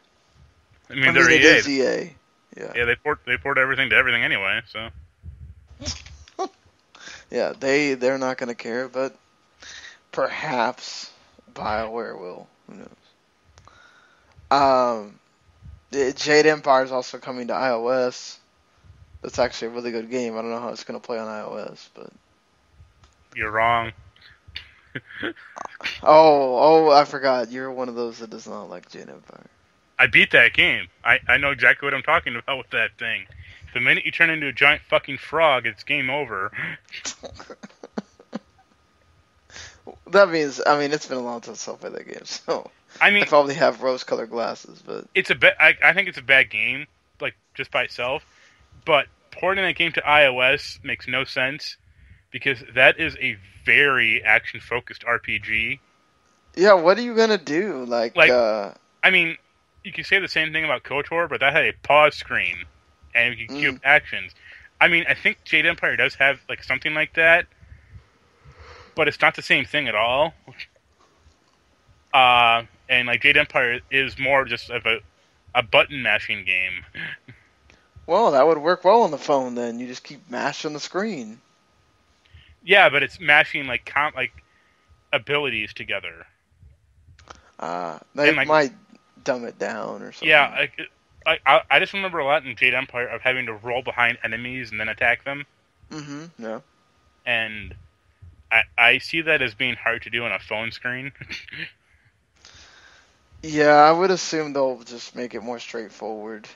I mean, they're EA. It is EA. Yeah, they port everything to everything anyway, so. Yeah, they're not going to care, but perhaps BioWare will. Who knows? Jade Empire is also coming to iOS. That's actually a really good game. I don't know how it's going to play on iOS, but... You're wrong. Oh, I forgot. You're one of those that does not like Jade Empire. I beat that game. I know exactly what I'm talking about with that thing. The minute you turn into a giant fucking frog, it's game over. That means, it's been a long time since I played that game, so... I probably have rose-colored glasses, but... I think it's a bad game, just by itself. But porting that game to iOS makes no sense, because that is a very action-focused RPG. Yeah, what are you gonna do? You can say the same thing about KOTOR, but that had a pause screen, and you can queue up actions. I think Jade Empire does have, something like that, but it's not the same thing at all. And, Jade Empire is more just of a button-mashing game. Well, that would work well on the phone, then. You just keep mashing the screen. Yeah, but it's mashing, abilities together. They might dumb it down or something. Yeah, I just remember a lot in Jade Empire of having to roll behind enemies and then attack them. Mm-hmm, yeah. And I see that as being hard to do on a phone screen. Yeah, I would assume they'll just make it more straightforward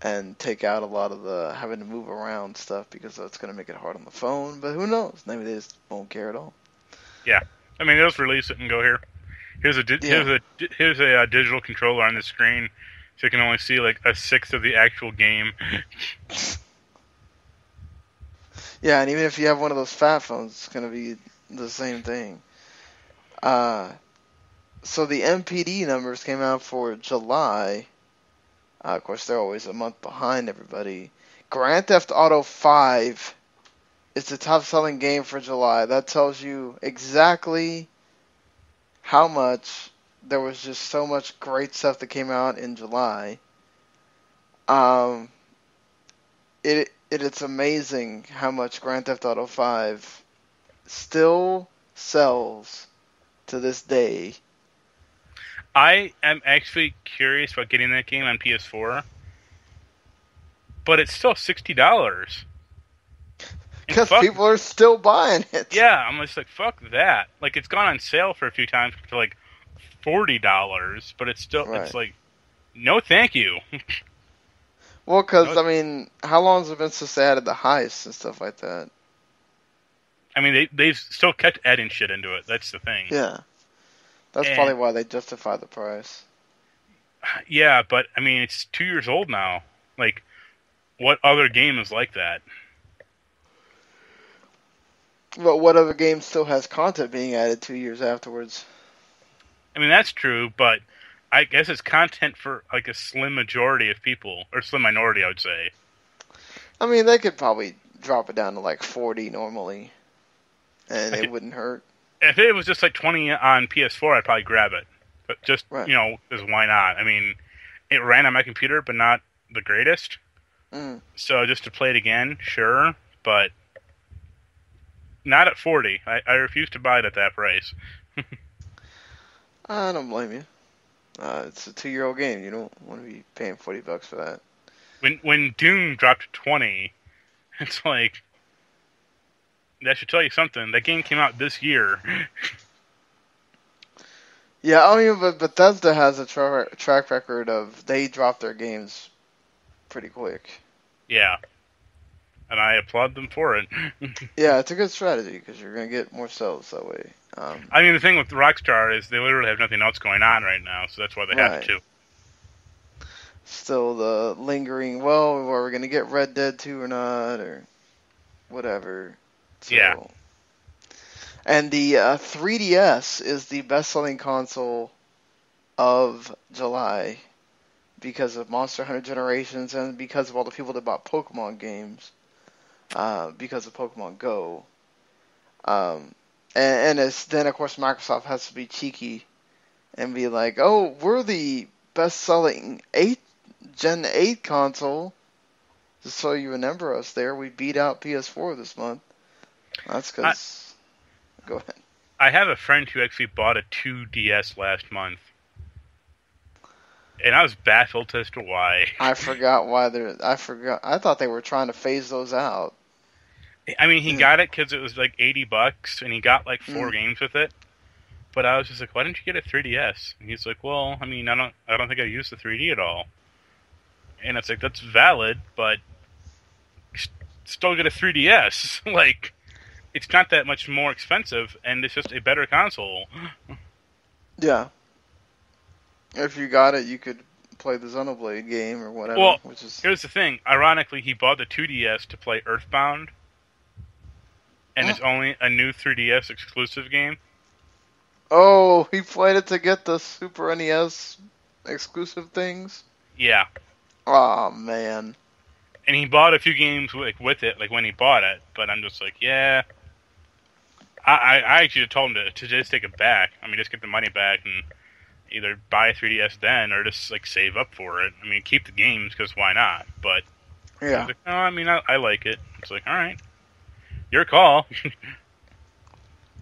and take out a lot of the having to move around stuff because that's going to make it hard on the phone. But who knows? Maybe they just won't care at all. Yeah. They'll just release it and go here. Here's a digital controller on the screen, so you can only see a sixth of the actual game. Yeah, and even if you have one of those fat phones, it's going to be the same thing. So the MPD numbers came out for July. Of course, they're always a month behind everybody. Grand Theft Auto 5 is the top-selling game for July. That tells you exactly how much. There was just so much great stuff that came out in July. it's amazing how much Grand Theft Auto 5 still sells to this day. I am actually curious about getting that game on PS4, but it's still $60. Because people are still buying it. Yeah, I'm just like, fuck that. Like, it's gone on sale for a few times for like $40, but it's still, Right. it's like, no thank you. Well, because, I mean, how long has it been since they added the heists and stuff like that? I mean, they've still kept adding shit into it. That's the thing. Yeah. That's probably why they justify the price. Yeah, but, I mean, it's 2 years old now. Like, what other game is like that? But what other game still has content being added 2 years afterwards? I mean, that's true, but I guess it's content for, like, a slim majority of people. Or slim minority, I would say. I mean, they could probably drop it down to like 40 normally. And it wouldn't hurt. If it was just like 20 on PS4, I'd probably grab it. But just, right. Because why not? I mean, it ran on my computer, but not the greatest. So just to play it again, sure, but not at 40. I refuse to buy it at that price. I don't blame you. It's a 2-year-old game. You don't want to be paying $40 for that. When Doom dropped to 20, it's like, that should tell you something. That game came out this year. Yeah, I mean, but Bethesda has a track record of they drop their games pretty quick. Yeah. And I applaud them for it. Yeah, it's a good strategy because you're going to get more sales that way. I mean, the thing with Rockstar is they literally have nothing else going on right now, so that's why they have to. Still the lingering, well, are we going to get Red Dead 2 or not, or whatever. So, yeah. And the 3DS is the best-selling console of July because of Monster Hunter Generations and because of all the people that bought Pokemon games because of Pokemon Go. And then, of course, Microsoft has to be cheeky and be like, oh, we're the best-selling Gen 8 console. Just so you remember us there, we beat out PS4 this month. That's because... Go ahead. I have a friend who actually bought a 2DS last month. And I was baffled as to why. I forgot why I thought they were trying to phase those out. I mean, he got it because it was like $80, and he got like 4 games with it. But I was just like, why didn't you get a 3DS? And he's like, well, I mean, I don't think I use the 3D at all. And it's like, that's valid, but still get a 3DS. Like, it's not that much more expensive, and it's just a better console. Yeah. If you got it, you could play the Xenoblade game or whatever. Well, here's the thing. Ironically, he bought the 2DS to play Earthbound, and it's only a new 3DS exclusive game. Oh, he played it to get the Super NES exclusive things? Yeah. Oh, man. And he bought a few games with it, like when he bought it, but I'm just like, yeah. I actually told him to just take it back. I mean, just get the money back and either buy a 3DS then or just like save up for it. I mean, keep the games because why not? But yeah, like, no, I mean, I like it. It's like, all right, your call.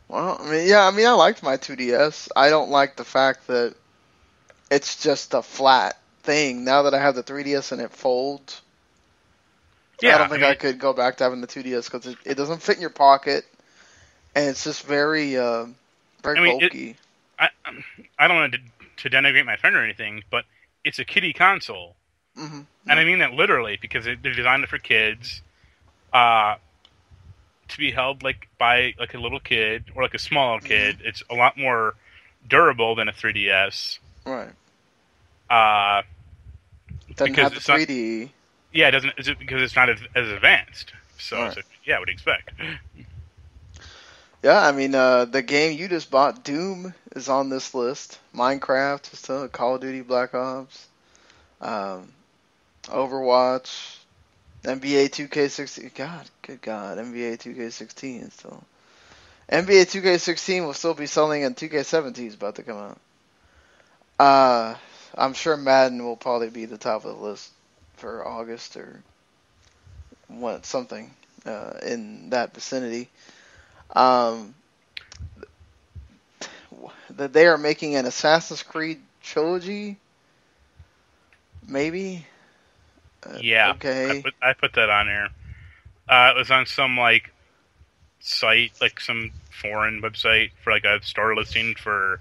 Well, I mean, I liked my 2DS. I don't like the fact that it's just a flat thing. Now that I have the 3DS and it folds, yeah, I don't think I could go back to having the 2DS because it doesn't fit in your pocket. And it's just very bulky. I don't want to denigrate my friend or anything, but it's a kiddie console. Mm-hmm. And I mean that literally, because they designed it for kids to be held like by like a little kid or like a small kid. It's a lot more durable than a 3DS. Right. Doesn't have the 3D. Yeah, it doesn't. Is it because it's not as advanced? So, right. It's like, yeah, what do you expect? Yeah, I mean, the game you just bought, Doom, is on this list. Minecraft is still Call of Duty Black Ops. Overwatch. NBA 2K16. Good God. NBA 2K16 still. NBA 2K16 will still be selling and 2K17 is about to come out. I'm sure Madden will probably be the top of the list for August or something in that vicinity. Um, that they are making an Assassin's Creed trilogy, maybe. Yeah, Okay. I put that on there. It was on some like site, like some foreign website for like a store listing for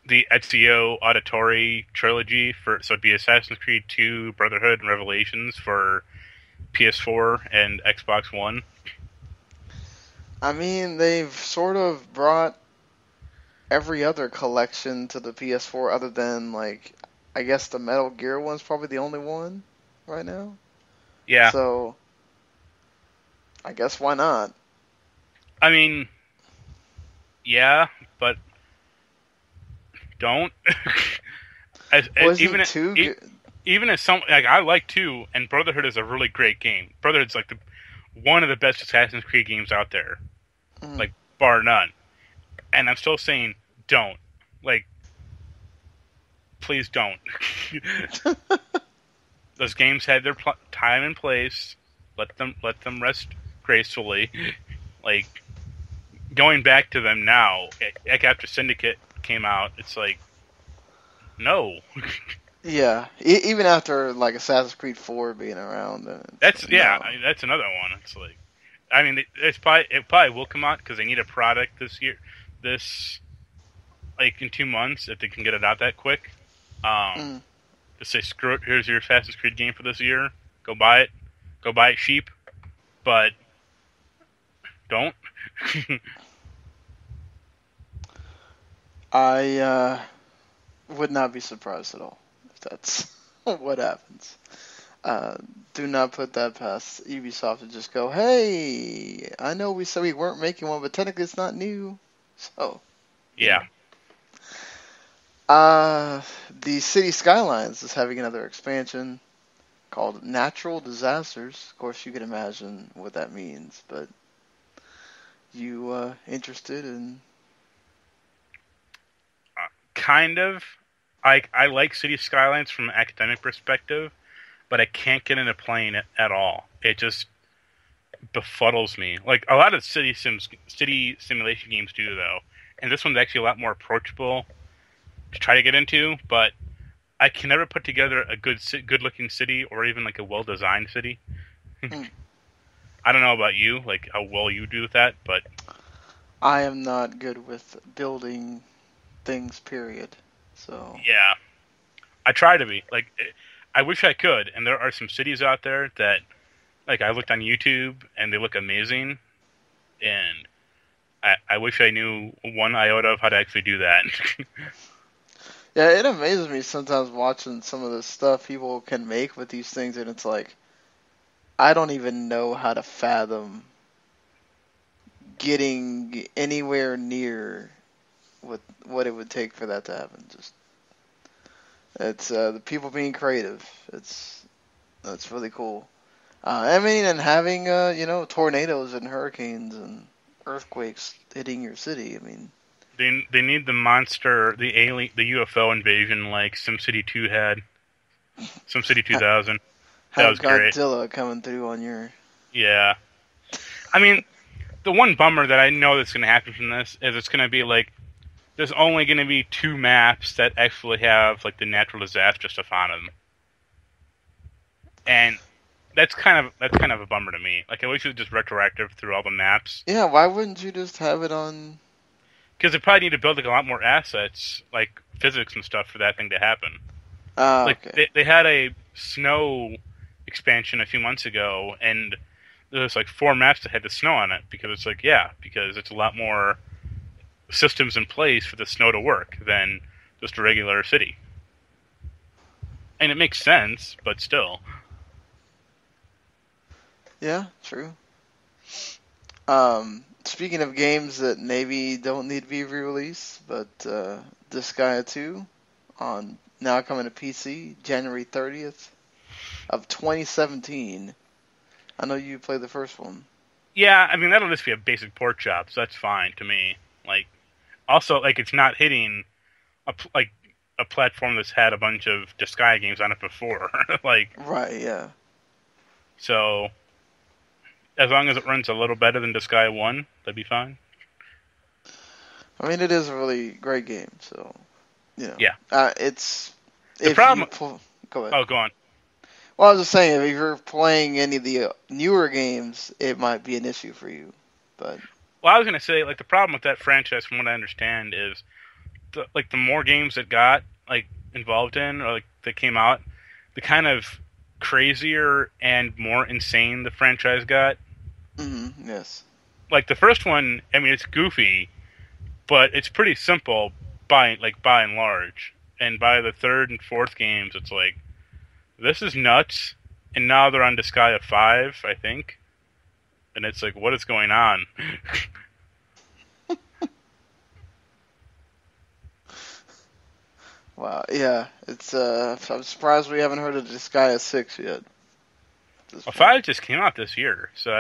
the Ezio Auditore trilogy so it'd be Assassin's Creed 2, Brotherhood, and Revelations for PS4 and Xbox One. I mean, they've sort of brought every other collection to the PS4 other than, like, I guess the Metal Gear one's probably the only one right now. Yeah. So, I guess why not? I mean, yeah, but don't. Wasn't too good? Even as some, like, I like 2, and Brotherhood is a really great game. Brotherhood's like one of the best Assassin's Creed games out there, like bar none. And I'm still saying, don't. Like, please don't. Those games had their time and place. Let them rest gracefully. Like, going back to them now, like after Syndicate came out, it's like, no. Yeah, even after like Assassin's Creed 4 being around. That's no. I mean, that's another one. It's like, I mean, it probably will come out because they need a product this year. Like in 2 months, if they can get it out that quick. To say, screw it, here's your Assassin's Creed game for this year. Go buy it. Go buy it cheap. But don't. I would not be surprised at all if that's what happens. Do not put that past Ubisoft to just go, hey, I know we said we weren't making one, but technically it's not new. So. Yeah. The City Skylines is having another expansion called Natural Disasters. Of course, you can imagine what that means, but you interested in? Kind of. I like City Skylines from an academic perspective, but I can't get into playing it at all. It just befuddles me. Like a lot of city simulation games do, though, and this one's actually a lot more approachable to try to get into, but I can never put together a good-looking city or even like a well-designed city. I don't know about you, like how well you do with that, but I am not good with building things, period. So yeah, I try to be. Like, I wish I could, and there are some cities out there that, like, I looked on YouTube and they look amazing, and I wish I knew one iota of how to actually do that. yeah, it amazes me sometimes watching some of the stuff people can make with these things, and it's like, I don't even know how to fathom getting anywhere near what it would take for that to happen. Just it's the people being creative. That's really cool. I mean, and having tornadoes and hurricanes and earthquakes hitting your city. I mean, they need the monster, the alien, the UFO invasion like SimCity 2 had. SimCity 2000. That was Godzilla great. coming through on your. Yeah. I mean, the one bummer that I know that's going to happen from this is it's going to be like, there's only going to be 2 maps that actually have like the natural disaster stuff on them, and that's kind of a bummer to me. Like, I wish it was just retroactive through all the maps. Yeah, why wouldn't you just have it on? Because they probably need to build like a lot more assets, like physics and stuff, for that thing to happen. Like, okay. they had a snow expansion a few months ago, and there's like 4 maps that had the snow on it because it's like, yeah, because it's a lot more systems in place for the snow to work than just a regular city. And it makes sense, but still. Yeah, true. Speaking of games that maybe don't need to be re-released, but Disgaea 2 now coming to PC January 30th of 2017. I know you played the first one. Yeah, I mean, that'll just be a basic port job, so that's fine to me. Like, also, like, it's not hitting a platform that's had a bunch of Disgaea games on it before. Like, right, yeah. So, as long as it runs a little better than Disgaea 1, that'd be fine. I mean, it is a really great game, so, Yeah. It's... The If problem... Go ahead. Oh, go on. Well, I was just saying, if you're playing any of the newer games, it might be an issue for you, but... Well, I was going to say, like, the problem with that franchise, from what I understand, is, the more games it got, like, involved in, or, like, that came out, the kind of crazier and more insane the franchise got. Mm-hmm, yes. Like, the first one, I mean, it's goofy, but it's pretty simple by and large. And by the third and fourth games, it's like, this is nuts. And now they're on Disgaea 5, I think. And it's like, what is going on? Wow, yeah. It's I'm surprised we haven't heard of Disgaea 6 yet. Well, 5 just came out this year, so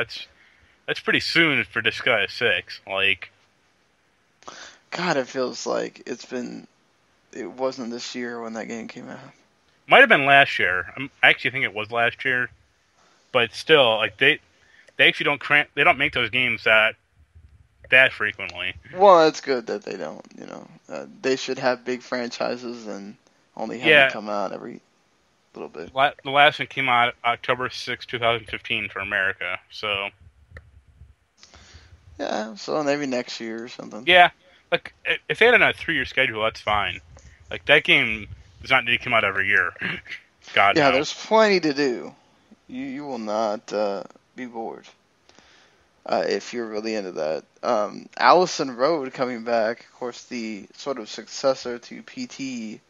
that's pretty soon for Disgaea 6. Like, God, it feels like it wasn't this year when that game came out. might have been last year. I actually think it was last year, but still, like, they actually don't make those games that frequently. Well, it's good that they don't. They should have big franchises and only have them come out every little bit. The last one came out October 6, 2015 for America. So yeah, so maybe next year or something. Yeah, like, if they had a 3-year schedule, that's fine. Like, that game does not need to come out every year. God, yeah, no. There's plenty to do. You will not be bored if you're really into that. Allison Road coming back, of course, the sort of successor to PT.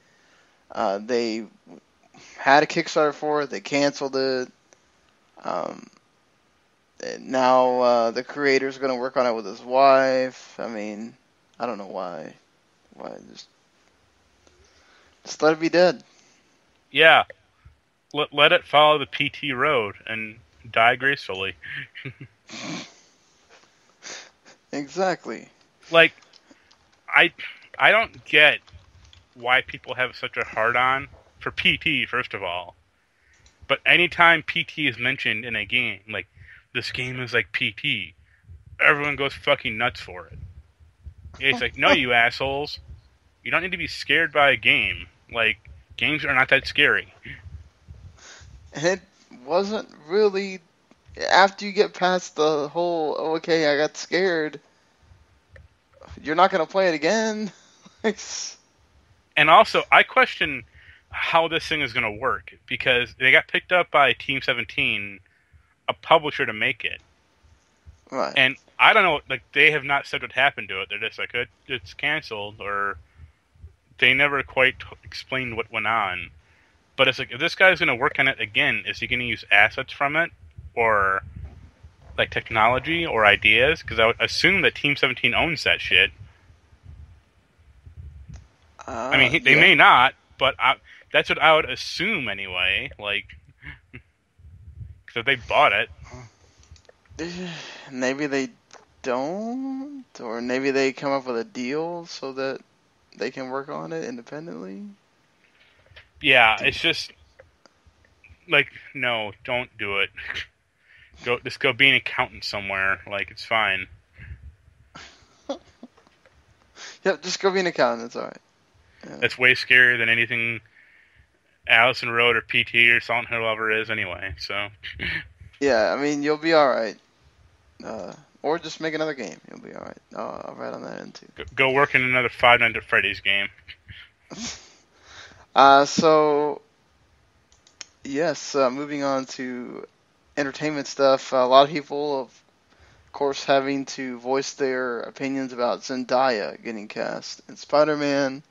They had a Kickstarter for it. They canceled it. And now the creator's going to work on it with his wife. I mean, I don't know why. Just let it be dead. Yeah. Let it follow the PT road and die gracefully. Exactly. Like, I don't get why people have such a hard-on for PT, first of all. But anytime PT is mentioned in a game, like, this game is like PT, everyone goes fucking nuts for it. It's like, no, you assholes. You don't need to be scared by a game. Like, games are not that scary. And it wasn't really... After you get past the whole, okay, I got scared, you're not going to play it again. And also, I question how this thing is going to work, because they got picked up by Team 17, a publisher, to make it. Right. And I don't know, like, they have not said what happened to it. They're just like, it's canceled, or they never quite explained what went on. But it's like, if this guy's going to work on it again, is he going to use assets from it? Or, like, technology or ideas? Because I would assume that Team 17 owns that shit. I mean, they may not, but that's what I would assume anyway. Like, because if they bought it... Maybe they don't, or maybe they come up with a deal so that they can work on it independently. Yeah, it's just... Like, no, don't do it. Just go be an accountant somewhere. Like, it's fine. Yep, just go be an accountant. It's alright. Yeah. That's way scarier than anything Allison Road or PT or Silent Hill ever is anyway, so... Yeah, I mean, you'll be alright. Or just make another game. You'll be alright. I'll write on that end, too. Go work in another Five Nights at Freddy's game. So... Yes, moving on to entertainment stuff. A lot of people, of course, having to voice their opinions about Zendaya getting cast in Spider-Man.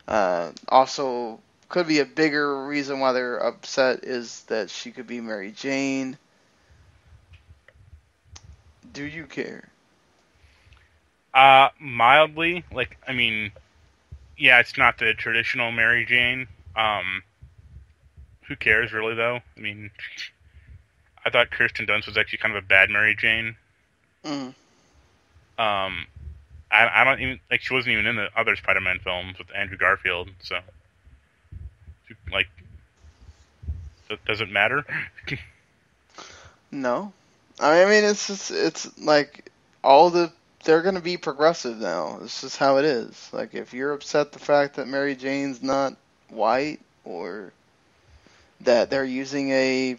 Also, could be a bigger reason why they're upset is that she could be Mary Jane. Do you care? Mildly. Like, I mean, yeah, it's not the traditional Mary Jane. Who cares, really, though? I mean, I thought Kirsten Dunst was actually kind of a bad Mary Jane. Mm. I don't even... Like, she wasn't even in the other Spider-Man films with Andrew Garfield, so... Like... Does it matter? No. I mean, it's like all they're gonna be progressive now. It's just how it is. Like if you're upset the fact that Mary Jane's not white or that they're using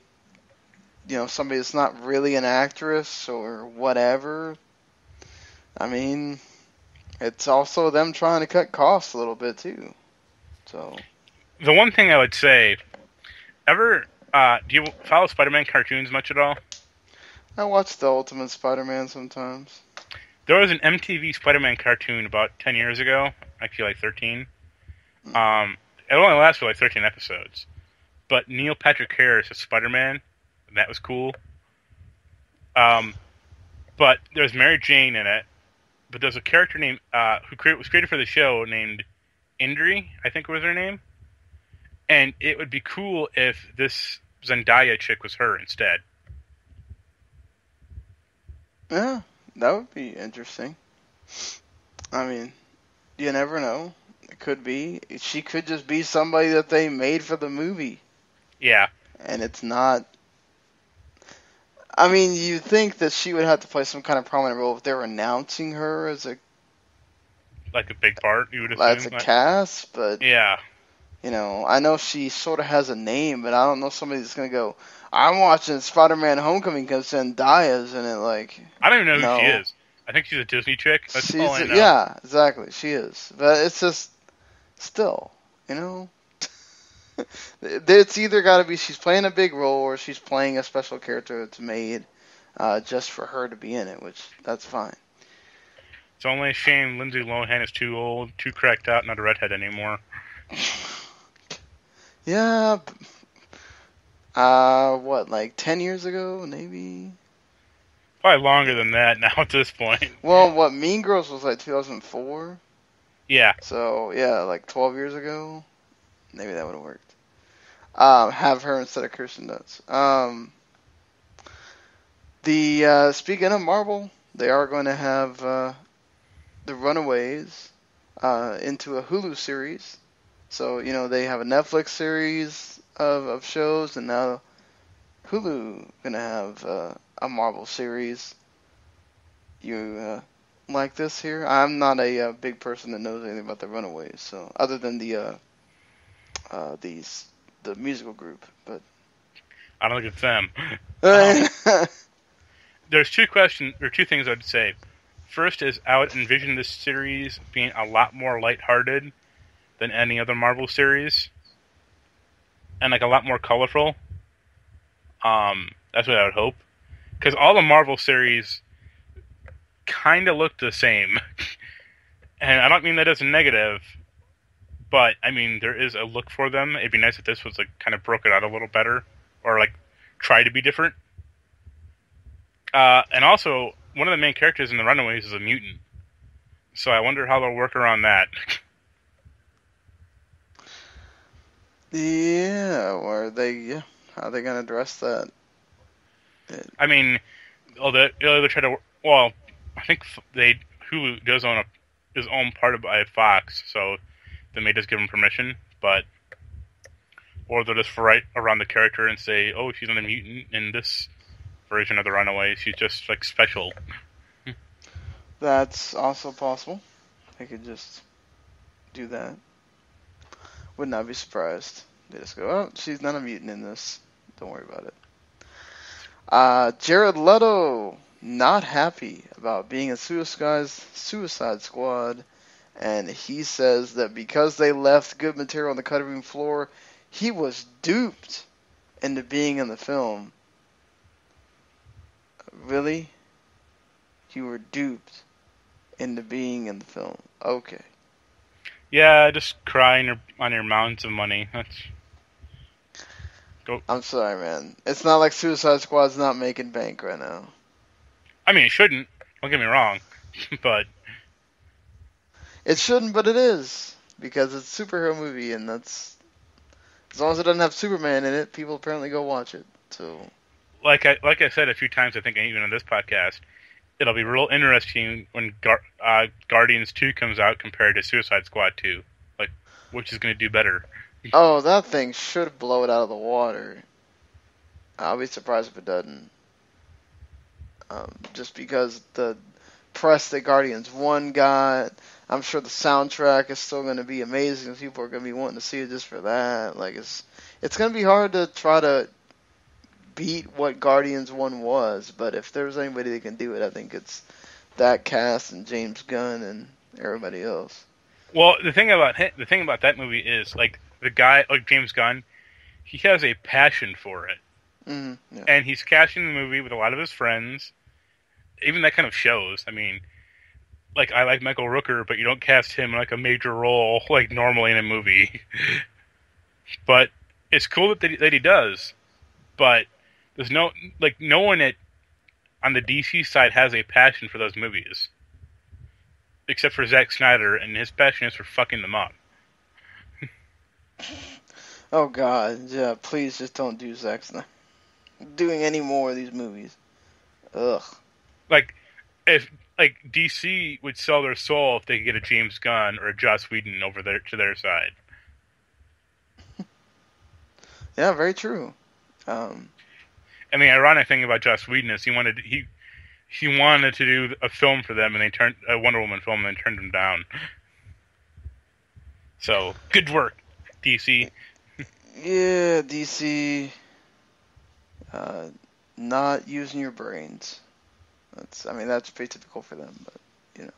somebody that's not really an actress or whatever. I mean, it's also them trying to cut costs a little bit too. So The one thing I would say, ever do you follow Spider-Man cartoons much at all? I watch the Ultimate Spider-Man sometimes. There was an MTV Spider-Man cartoon about 10 years ago, actually like 13. It only lasted for like 13 episodes. But Neil Patrick Harris as Spider-Man, and that was cool. But there's Mary Jane in it, but there's a character named was created for the show named Indri, I think was her name. And it would be cool if this Zendaya chick was her instead. Yeah, that would be interesting. I mean, you never know. It could be. She could just be somebody that they made for the movie. Yeah. And it's not. I mean, you think that she would have to play some kind of prominent role if they were announcing her as a big part, you would assume. as a cast, but yeah. I know she sort of has a name, but I don't know somebody that's gonna go, I'm watching Spider-Man Homecoming because Zendaya's in it. Like, I don't even know who she is. I think she's a Disney chick. That's all I know. Yeah, exactly. She is. But it's just, still, it's either got to be she's playing a big role or she's playing a special character that's made just for her to be in it, which, that's fine. It's only a shame Lindsay Lohan is too old, too cracked out, not a redhead anymore. Yeah. What, like 10 years ago, maybe? Probably longer than that now at this point. Well, what, Mean Girls was like 2004? Yeah. So, yeah, like 12 years ago? Maybe that would have worked. Have her instead of Kirsten Dunst. Speaking of Marvel, they are going to have the Runaways into a Hulu series. So, they have a Netflix series of shows, and now Hulu going to have a Marvel series. You like this here? I'm not a big person that knows anything about the Runaways, so other than the musical group, but I don't think it's them. There's two things I'd say. First is I would envision this series being a lot more lighthearted than any other Marvel series, and like a lot more colorful. That's what I would hope, because all the Marvel series kind of look the same, and I don't mean that as a negative, but I mean there is a look for them. It'd be nice if this was like kind of broke it out a little better, or like try to be different. And also, one of the main characters in the Runaways is a mutant, so I wonder how they'll work around that. Yeah, how are they gonna address that? I mean, they'll try to. Well, I think Hulu does own is owned part of by Fox, so they may just give them permission. Or they'll just write around the character and say, "Oh, she's not a mutant in this version of the Runaways. She's just like special." That's also possible. They could just do that. Would not be surprised. They just go, oh, she's not a mutant in this. Don't worry about it. Jared Leto, not happy about being in Suicide Squad, and he says that because they left good material on the cutting room floor, he was duped into being in the film. Really? You were duped into being in the film. Okay. Yeah, just crying on your mountains of money. I'm sorry, man. It's not like Suicide Squad's not making bank right now. I mean, it shouldn't. Don't get me wrong. But it shouldn't, but it is. Because it's a superhero movie, and that's... As long as it doesn't have Superman in it, people apparently go watch it. So, like I said a few times, I think even on this podcast, it'll be real interesting when Guardians 2 comes out compared to Suicide Squad 2. Like, which is going to do better? Oh, that thing should blow it out of the water. I'll be surprised if it doesn't. just because the press that Guardians 1 got. I'm sure the soundtrack is still going to be amazing. People are going to be wanting to see it just for that. Like it's going to be hard to try to beat what Guardians 1 was, but if there's anybody that can do it, I think it's that cast and James Gunn and everybody else. Well, the thing about that movie is like the guy, like James Gunn, he has a passion for it, Yeah. and he's casting the movie with a lot of his friends. Even that kind of shows. I mean, like I like Michael Rooker, but you don't cast him in like a major role like normally in a movie. But it's cool that he does. But there's no one on the DC side has a passion for those movies, except for Zack Snyder, and his passion is for fucking them up. Oh God, yeah! Please just don't do Zack Snyder doing any more of these movies. Ugh. Like, if DC would sell their soul if they could get a James Gunn or a Joss Whedon over there to their side. Yeah, very true. And the ironic thing about Joss Whedon is he wanted to do a film for them, and they turned a Wonder Woman film, and they turned him down. So good work, DC. Yeah, DC. Not using your brains. That's pretty typical for them, but you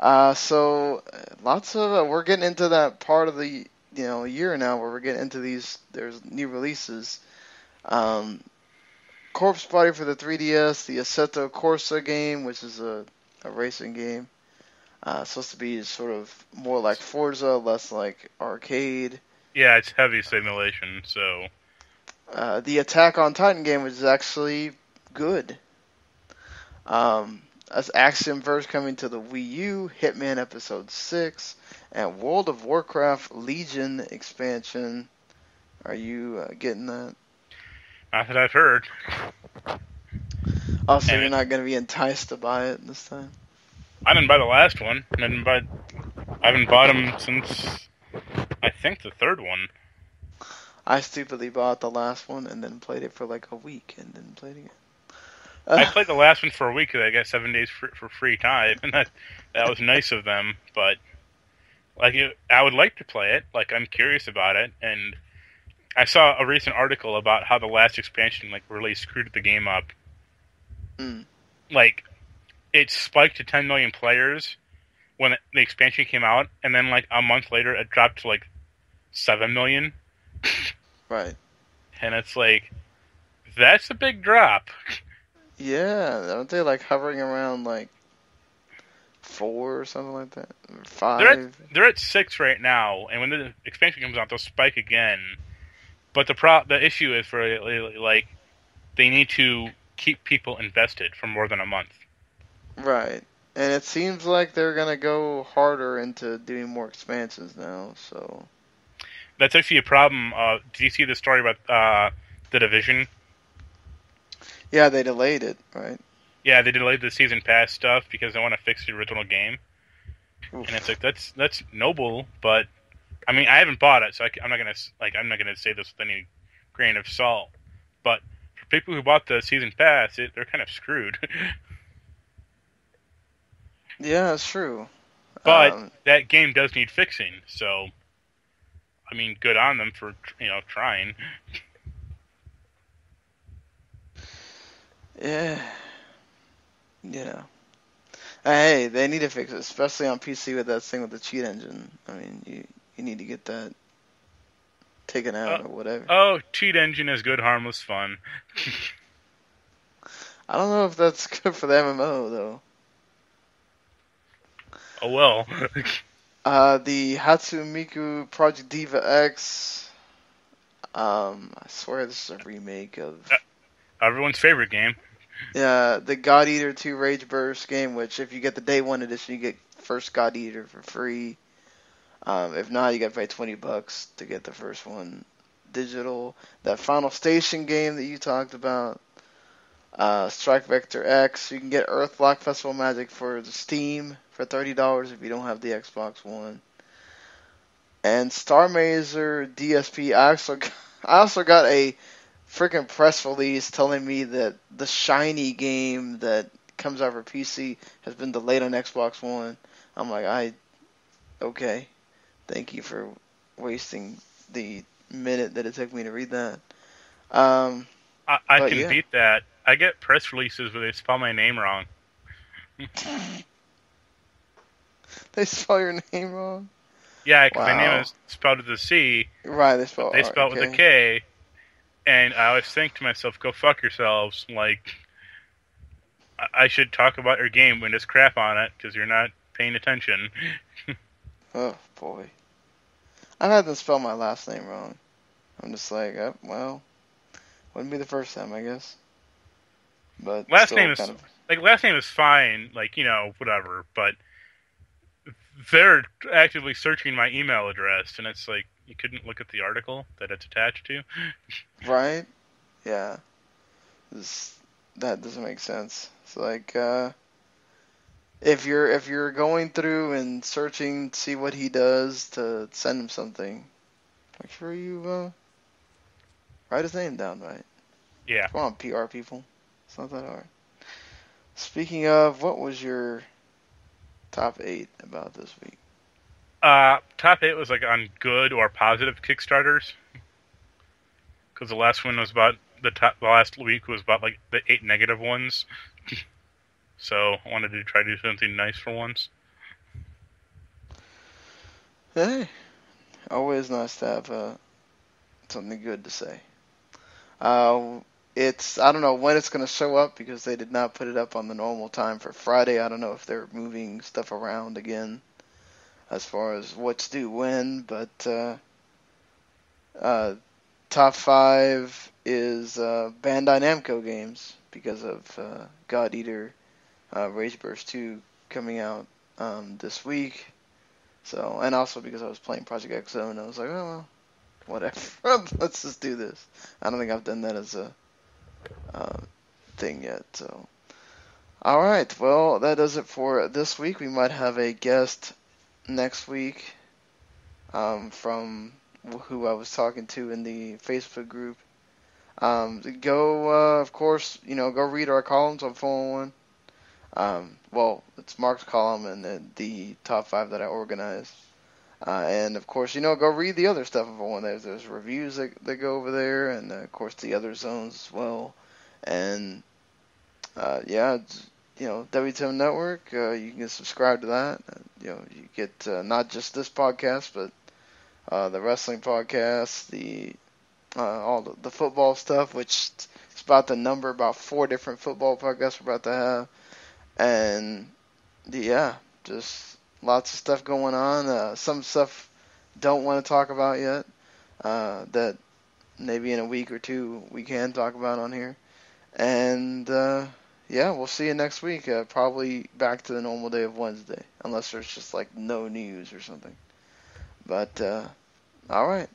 know. So lots of we're getting into that part of the year now where we're getting into these. There's new releases. Corpse Party for the 3DS, the Assetto Corsa game, which is a racing game. Supposed to be sort of more like Forza, less like arcade. Yeah, it's heavy simulation, so. The Attack on Titan game, which is actually good. As Axiom Verge coming to the Wii U, Hitman Episode 6, and World of Warcraft Legion expansion. Are you getting that? Not that I've heard. Oh, so you're not going to be enticed to buy it this time? I didn't buy the last one. I haven't bought them since, I think, the third one. I stupidly bought the last one and then played it for like a week and then played it again. I played the last one for a week because I got 7 days for free time, and that was nice of them. But I would like to play it. Like, I'm curious about it, and I saw a recent article about how the last expansion really screwed the game up. Like, it spiked to 10 million players when the expansion came out, and then a month later it dropped to 7 million. Right. And it's that's a big drop. Yeah, aren't they hovering around 4 or something like that? Or 5? They're at 6 right now, and when the expansion comes out, they'll spike again. But the issue is for they need to keep people invested for more than a month. Right. And it seems like they're gonna go harder into doing more expansions now, so that's actually a problem. Did you see the story about The Division? Yeah, they delayed it, right? Yeah, they delayed the season pass stuff because they want to fix the original game. Oof. And it's that's noble, but I mean, I haven't bought it, so I'm not gonna say this with any grain of salt. But for people who bought the season pass, they're kind of screwed. Yeah, it's true. But that game does need fixing, so I mean, good on them for trying. Yeah. Hey, they need to fix it, especially on PC with that thing with the cheat engine. I mean, you need to get that taken out or whatever. Oh, cheat engine is good, harmless fun. I don't know if that's good for the MMO, though. Oh, well. The Hatsumiku Project Diva X. I swear this is a remake of everyone's favorite game. Yeah, the God Eater 2 Rage Burst game, which if you get the day one edition, you get first God Eater for free. If not, you got to pay $20 to get the first one digital. That Final Station game that you talked about. Strike Vector X. You can get Earthlock Festival Magic for the Steam for $30 if you don't have the Xbox One. And Star Mazer DSP. I also got a freaking press release telling me that the shiny game that comes out for PC has been delayed on Xbox One. I'm like, okay. Thank you for wasting the minute that it took me to read that. I But can yeah. beat that. I get press releases where they spell my name wrong. They spell your name wrong? Yeah, because my name Wow. is spelled with a C, Right, they but spell they R. spell it with a Okay. K, and I always think to myself, go fuck yourselves. Like, I should talk about your game when there's crap on it, because you're not paying attention. Oh, boy. I've had them spell my last name wrong. I'm just like, well, wouldn't be the first time, I guess. But Last still name kind is, of... last name is fine, like, whatever, but they're actively searching my email address, and it's like, you couldn't look at the article that it's attached to? Right? Yeah. That doesn't make sense. It's like, if you're going through and searching to see what he does to send him something, make sure you write his name down right. Yeah. Come on, PR people. It's not that hard. Speaking of, what was your top 8 about this week? Top 8 was like on good or positive Kickstarters, because the last one was about the last week was about like the 8 negative ones. So I wanted to try to do something nice for once. Hey, always nice to have something good to say. Uh, I don't know when it's going to show up because they did not put it up on the normal time for Friday. I don't know if they're moving stuff around again as far as what's due when, but uh, top 5 is Bandai Namco games because of God Eater Rage Burst 2 coming out this week. So, and also because I was playing Project XO and I was like, oh, well, whatever. Let's just do this. I don't think I've done that as a thing yet. So, all right. Well, that does it for this week. We might have a guest next week from who I was talking to in the Facebook group. Of course, go read our columns on 401. Well, it's Mark's column and then the top 5 that I organized. And of course, go read the other stuff of one. There's reviews that go over there, and of course the other zones as well. And yeah, WTM Network. You can subscribe to that. You get not just this podcast, but the wrestling podcast, all the football stuff, which is about the number about 4 different football podcasts we're about to have, and yeah, just lots of stuff going on. Some stuff don't want to talk about yet. That maybe in a week or two we can talk about on here. And yeah, we'll see you next week. Probably back to the normal day of Wednesday, unless there's just like no news or something. But all right,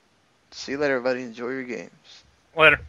see you later, everybody. Enjoy your games. Later.